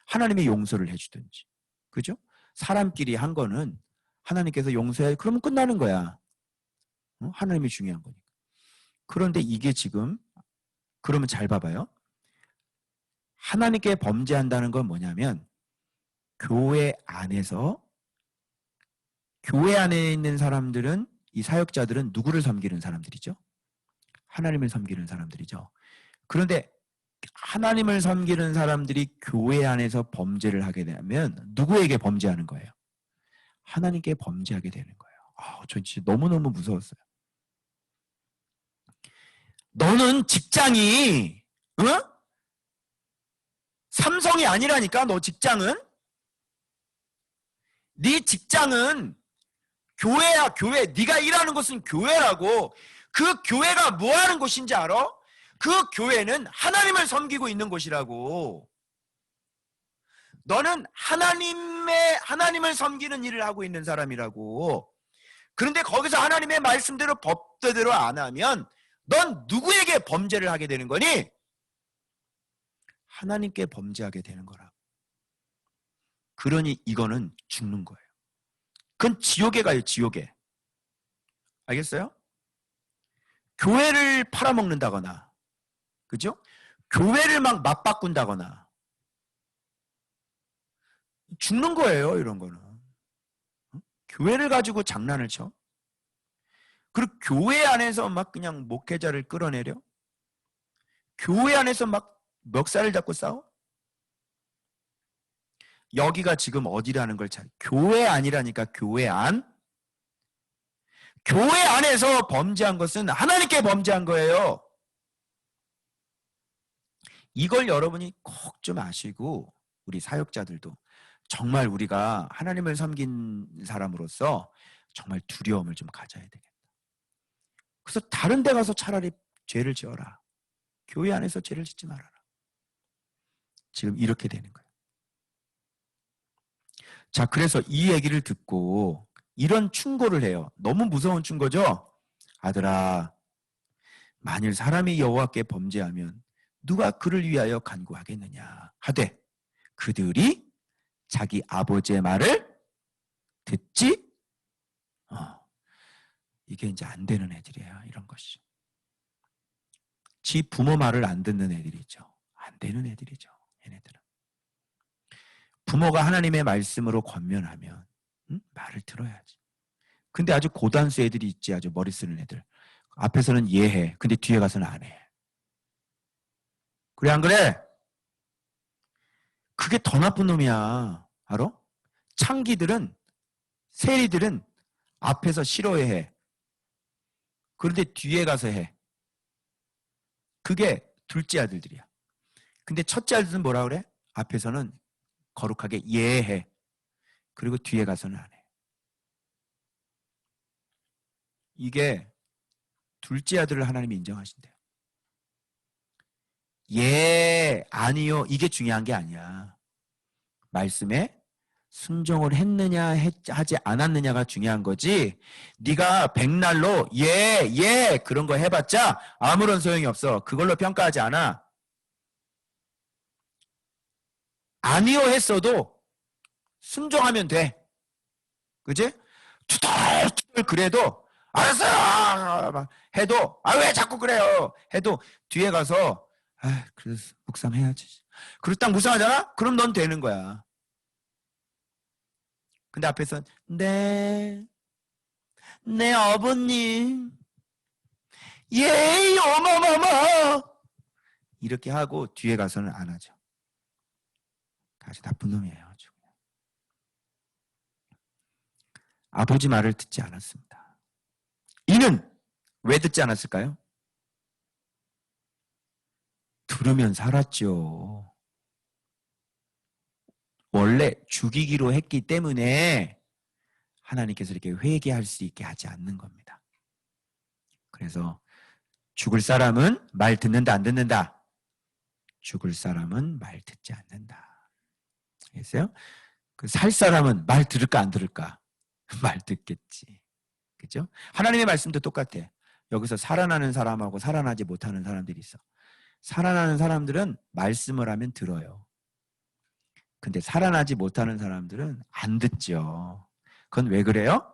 하나님의 용서를 해주든지, 그죠? 사람끼리 한 거는 하나님께서 용서해, 그러면 끝나는 거야. 하나님이 중요한 거니까. 그런데 이게 지금, 그러면 잘 봐봐요. 하나님께 범죄한다는 건 뭐냐면 교회 안에 있는 사람들은, 이 사역자들은 누구를 섬기는 사람들이죠? 하나님을 섬기는 사람들이죠. 그런데 하나님을 섬기는 사람들이 교회 안에서 범죄를 하게 되면 누구에게 범죄하는 거예요? 하나님께 범죄하게 되는 거예요. 저 진짜 너무너무 무서웠어요. 너는 직장이 삼성이 아니라니까. 너 직장은, 네 직장은 교회야. 교회. 네가 일하는 곳은 교회라고. 그 교회가 뭐 하는 곳인지 알아? 그 교회는 하나님을 섬기고 있는 곳이라고. 너는 하나님을 섬기는 일을 하고 있는 사람이라고. 그런데 거기서 하나님의 말씀대로 법대로 안 하면 넌 누구에게 범죄를 하게 되는 거니? 하나님께 범죄하게 되는 거라. 그러니 이거는 죽는 거예요. 그건 지옥에 가요, 지옥에. 알겠어요? 교회를 팔아먹는다거나, 그죠? 교회를 막 맞바꾼다거나, 죽는 거예요, 이런 거는. 교회를 가지고 장난을 쳐? 그리고 교회 안에서 막 그냥 목회자를 끌어내려? 교회 안에서 막 멱살을 잡고 싸워? 여기가 지금 어디라는 걸 잘, 교회 아니라니까, 교회 안? 교회 안에서 범죄한 것은 하나님께 범죄한 거예요. 이걸 여러분이 꼭 좀 아시고, 우리 사역자들도 정말 우리가 하나님을 섬긴 사람으로서 정말 두려움을 좀 가져야 되겠다. 그래서 다른 데 가서 차라리 죄를 지어라. 교회 안에서 죄를 짓지 말아라. 지금 이렇게 되는 거예요. 자, 그래서 이 얘기를 듣고 이런 충고를 해요. 너무 무서운 충고죠? 아들아, 만일 사람이 여호와께 범죄하면 누가 그를 위하여 간구하겠느냐 하되 그들이 자기 아버지의 말을 듣지? 이게 이제 안 되는 애들이에요. 이런 것이. 지 부모 말을 안 듣는 애들이죠. 안 되는 애들이죠. 얘네들은. 부모가 하나님의 말씀으로 권면하면 말을 들어야지. 근데 아주 고단수 애들이 있지. 아주 머리 쓰는 애들. 앞에서는 이해해. 근데 뒤에 가서는 안 해. 그래 안 그래? 그게 더 나쁜 놈이야. 알아? 창기들은, 세리들은 앞에서 싫어해. 그런데 뒤에 가서 해. 그게 둘째 아들들이야. 근데 첫째 아들은 뭐라 그래? 앞에서는 거룩하게 예해. 그리고 뒤에 가서는 안 해. 이게 둘째 아들을 하나님이 인정하신대요. 예, 아니요. 이게 중요한 게 아니야. 말씀에 순종을 했느냐 하지 않았느냐가 중요한 거지. 네가 백날로 예 그런 거 해봤자 아무런 소용이 없어. 그걸로 평가하지 않아. 아니요 했어도 순종하면 돼. 그지? 투덜투덜 그래도 알았어요 막 해도 왜 자꾸 그래요 해도 뒤에 가서 그래서 묵상해야지. 그리고 딱 묵상하잖아? 그럼 넌 되는 거야. 근데 앞에서는 네 어머님 예 어머머머 이렇게 하고 뒤에 가서는 안 하죠. 아주 나쁜 놈이에요. 아주. 아버지 말을 듣지 않았습니다. 이는 왜 듣지 않았을까요? 들으면 살았죠. 원래 죽이기로 했기 때문에 하나님께서 이렇게 회개할 수 있게 하지 않는 겁니다. 그래서 죽을 사람은 말 듣는다 안 듣는다? 죽을 사람은 말 듣지 않는다. 알겠어요? 그 살 사람은 말 들을까 안 들을까? 말 듣겠지. 그죠? 하나님의 말씀도 똑같아. 여기서 살아나는 사람하고 살아나지 못하는 사람들이 있어. 살아나는 사람들은 말씀을 하면 들어요. 근데 살아나지 못하는 사람들은 안 듣죠. 그건 왜 그래요?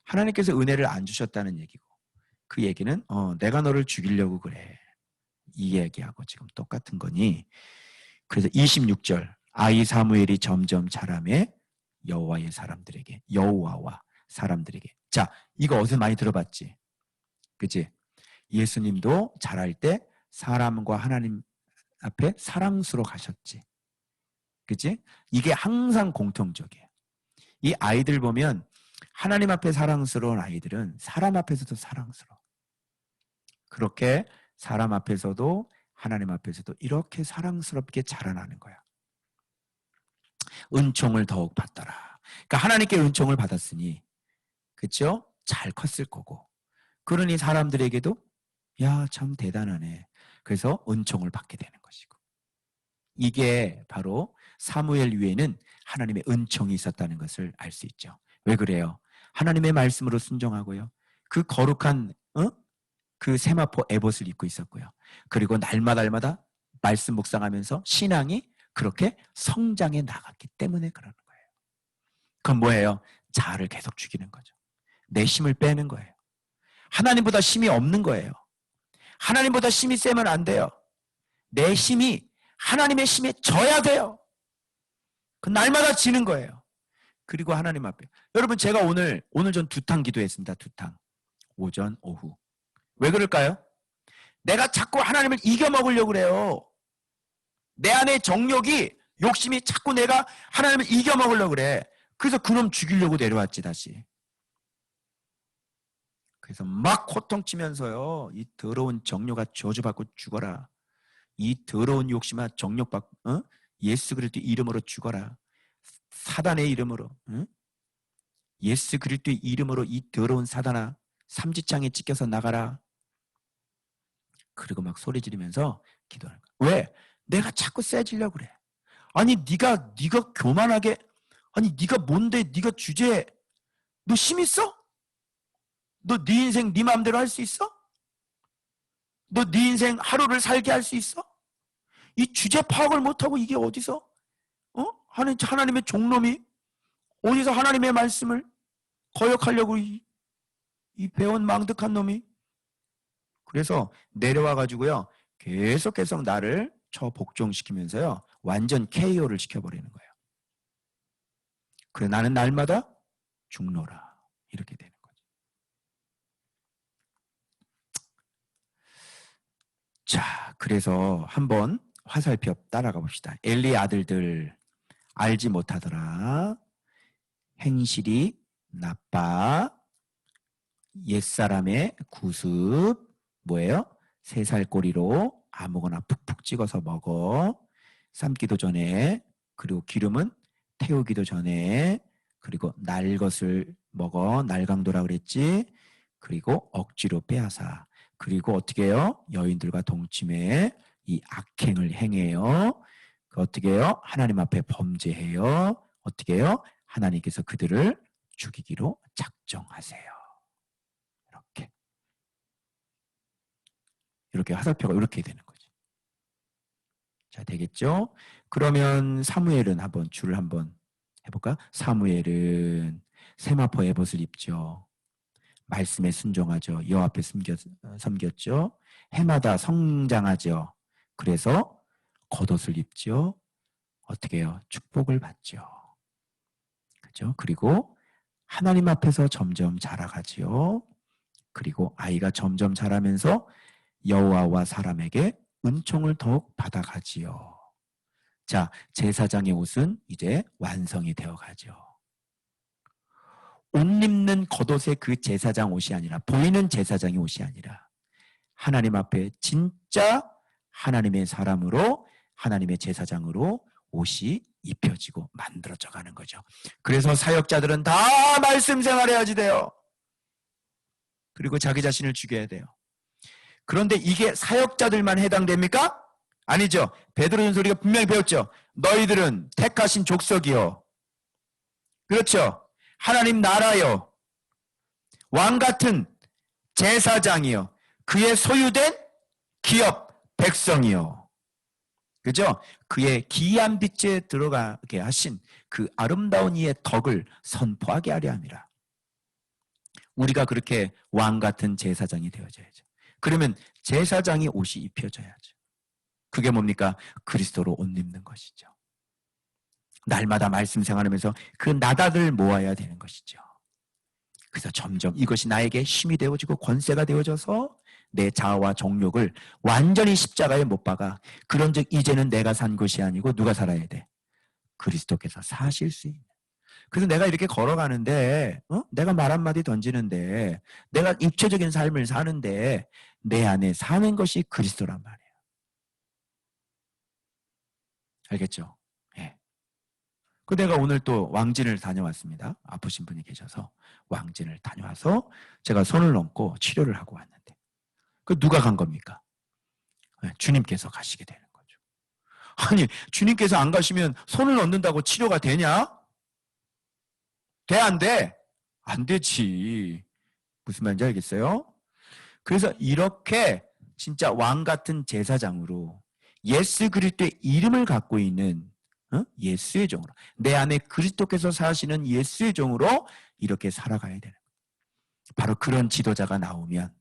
하나님께서 은혜를 안 주셨다는 얘기고, 그 얘기는 내가 너를 죽이려고 그래. 이 얘기하고 지금 똑같은 거니. 그래서 26절 아이 사무엘이 점점 자라매 여호와의 사람들에게, 여호와와 사람들에게. 자, 이거 어디서 많이 들어봤지? 그치? 예수님도 자랄 때 사람과 하나님 앞에 사랑스러워 가셨지. 그치? 이게 항상 공통적이에요. 이 아이들 보면 하나님 앞에 사랑스러운 아이들은 사람 앞에서도 사랑스러워. 그렇게 사람 앞에서도 하나님 앞에서도 이렇게 사랑스럽게 자라나는 거야. 은총을 더욱 받더라. 그러니까 하나님께 은총을 받았으니, 그렇죠? 잘 컸을 거고. 그러니 사람들에게도 야, 참 대단하네. 그래서 은총을 받게 되는 것이고. 이게 바로 사무엘 위에는 하나님의 은총이 있었다는 것을 알 수 있죠. 왜 그래요? 하나님의 말씀으로 순종하고요. 그 거룩한 그 세마포 에봇을 입고 있었고요. 그리고 날마다 말씀 묵상하면서 신앙이 그렇게 성장해 나갔기 때문에 그러는 거예요. 그건 뭐예요? 자아를 계속 죽이는 거죠. 내 힘을 빼는 거예요. 하나님보다 힘이 없는 거예요. 하나님보다 힘이 세면 안 돼요. 내 힘이 하나님의 힘에 져야 돼요. 그 날마다 지는 거예요. 그리고 하나님 앞에. 여러분, 제가 오늘 전 2탕 기도했습니다. 2탕. 오전, 오후. 왜 그럴까요? 내가 자꾸 하나님을 이겨먹으려고 그래요. 내 안에 정욕이, 욕심이 자꾸 내가 하나님을 이겨먹으려고 그래. 그래서 그놈 죽이려고 내려왔지, 다시. 그래서 막 호통치면서요. 이 더러운 정욕아 저주받고 죽어라. 이 더러운 욕심아 정욕받고 예수 그리스도 이름으로 죽어라. 사단의 이름으로. 예수 그리스도 이름으로 이 더러운 사단아 삼지창에 찢겨서 나가라. 그리고 막 소리 지르면서 기도하는 거야. 왜? 내가 자꾸 세지려고 그래. 아니 네가 교만하게, 아니 네가 뭔데, 네가 주제에 너 힘 있어? 너 네 인생 네 마음대로 할 수 있어? 너 네 인생 하루를 살게 할 수 있어? 이 주제 파악을 못하고 이게 어디서 하나님의 종놈이 어디서 하나님의 말씀을 거역하려고 이 배운 망득한 놈이. 그래서 내려와 가지고요 계속 나를 복종시키면서요 완전 KO를 시켜버리는 거예요. 그래 나는 날마다 죽노라 이렇게 되는 거죠. 자, 그래서 한번 화살표 따라가 봅시다. 엘리 아들들 알지 못하더라. 행실이 나빠. 옛사람의 구습 뭐예요? 3살 꼬리로 아무거나 푹푹 찍어서 먹어. 삶기도 전에, 그리고 기름은 태우기도 전에, 그리고 날 것을 먹어. 날강도라 그랬지. 그리고 억지로 빼앗아. 그리고 어떻게 해요? 여인들과 동침해 이 악행을 행해요. 어떻게 해요? 하나님 앞에 범죄해요. 어떻게 해요? 하나님께서 그들을 죽이기로 작정하세요. 이렇게 화살표가 이렇게 되는 거죠. 자, 되겠죠? 그러면 사무엘은 줄을 한번 해볼까? 사무엘은 세마포 에봇을 입죠. 말씀에 순종하죠. 여호와 앞에 섬겼죠. 해마다 성장하죠. 그래서 겉옷을 입죠. 어떻게 해요? 축복을 받죠. 그죠? 그리고 하나님 앞에서 점점 자라가지요. 그리고 아이가 점점 자라면서 여호와와 사람에게 은총을 더욱 받아가지요. 자, 제사장의 옷은 이제 완성이 되어가죠. 옷 입는 겉옷의 그 제사장 옷이 아니라, 보이는 제사장의 옷이 아니라 하나님 앞에 진짜 하나님의 사람으로, 하나님의 제사장으로 옷이 입혀지고 만들어져 가는 거죠. 그래서 사역자들은 다 말씀 생활해야지 돼요. 그리고 자기 자신을 죽여야 돼요. 그런데 이게 사역자들만 해당됩니까? 아니죠. 베드로전서 우리가 분명히 배웠죠. 너희들은 택하신 족속이요. 그렇죠. 하나님 나라요. 왕같은 제사장이요. 그의 소유된 기업 백성이요. 그죠? 그의 기이한 빛에 들어가게 하신 그 아름다운 이의 덕을 선포하게 하려 함이라. 우리가 그렇게 왕같은 제사장이 되어져야죠. 그러면 제사장이 옷이 입혀져야죠. 그게 뭡니까? 그리스도로 옷 입는 것이죠. 날마다 말씀 생활하면서 그 나다들 모아야 되는 것이죠. 그래서 점점 이것이 나에게 힘이 되어지고 권세가 되어져서 내 자아와 정욕을 완전히 십자가에 못 박아. 그런즉 이제는 내가 산 것이 아니고 누가 살아야 돼? 그리스도께서 사실 수 있는. 그래서 내가 이렇게 걸어가는데 내가 말 한마디 던지는데 내가 입체적인 삶을 사는데 내 안에 사는 것이 그리스도란 말이에요. 알겠죠? 예. 그 내가 오늘 또 왕진을 다녀왔습니다. 아프신 분이 계셔서 왕진을 다녀와서 제가 손을 얹고 치료를 하고 왔는데 그 누가 간 겁니까? 예, 주님께서 가시게 되는 거죠. 아니 주님께서 안 가시면 손을 얹는다고 치료가 되냐? 돼, 안 돼? 안 되지. 무슨 말인지 알겠어요? 그래서 이렇게 진짜 왕 같은 제사장으로 예수 그리스도의 이름을 갖고 있는 예수의 종으로, 내 안에 그리스도께서 사시는 예수의 종으로 이렇게 살아가야 되는 거예요. 바로 그런 지도자가 나오면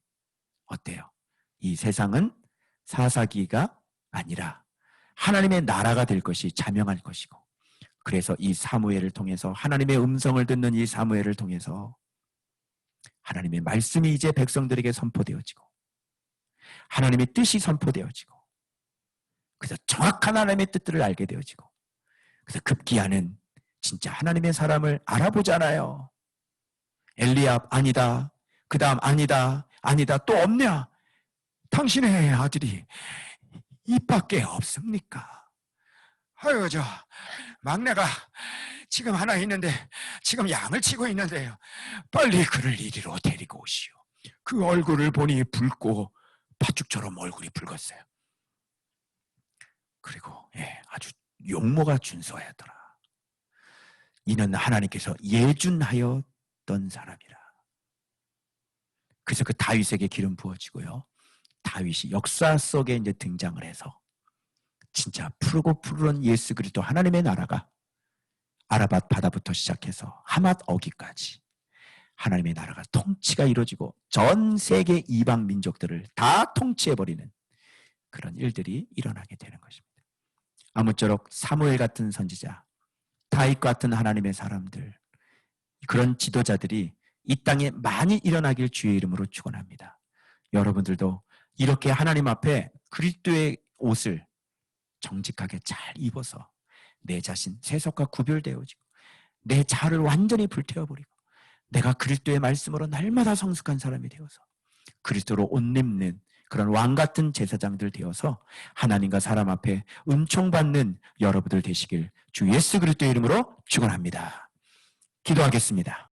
어때요? 이 세상은 사사기가 아니라 하나님의 나라가 될 것이 자명할 것이고, 그래서 이 사무엘을 통해서, 하나님의 음성을 듣는 이 사무엘을 통해서 하나님의 말씀이 이제 백성들에게 선포되어지고 하나님의 뜻이 선포되어지고, 그래서 정확한 하나님의 뜻들을 알게 되어지고, 그래서 급기야는 진짜 하나님의 사람을 알아보잖아요. 엘리압 아니다, 그 다음 아니다, 아니다, 또 없냐? 당신의 아들이 이밖에 없습니까? 아유, 저 막내가 지금 하나 있는데 지금 양을 치고 있는데요, 빨리 그를 이리로 데리고 오시오. 그 얼굴을 보니 붉고 팥죽처럼 얼굴이 붉었어요. 그리고 아주 용모가 준수하였더라. 이는 하나님께서 예준하였던 사람이라. 그래서 그 다윗에게 기름 부어지고요, 다윗이 역사 속에 이제 등장을 해서 진짜 푸르고 푸르른 예수 그리스도 하나님의 나라가 아라밧 바다부터 시작해서 하맛 어기까지 하나님의 나라가 통치가 이루어지고 전 세계 이방 민족들을 다 통치해버리는 그런 일들이 일어나게 되는 것입니다. 아무쪼록 사무엘 같은 선지자, 다윗 같은 하나님의 사람들, 그런 지도자들이 이 땅에 많이 일어나길 주의 이름으로 축원합니다. 여러분들도 이렇게 하나님 앞에 그리스도의 옷을 정직하게 잘 입어서 내 자신 세속과 구별되어지고 내 자아를 완전히 불태워버리고 내가 그리스도의 말씀으로 날마다 성숙한 사람이 되어서 그리스도로 옷 입는 그런 왕 같은 제사장들 되어서 하나님과 사람 앞에 은총받는 여러분들 되시길 주 예수 그리스도의 이름으로 축원합니다. 기도하겠습니다.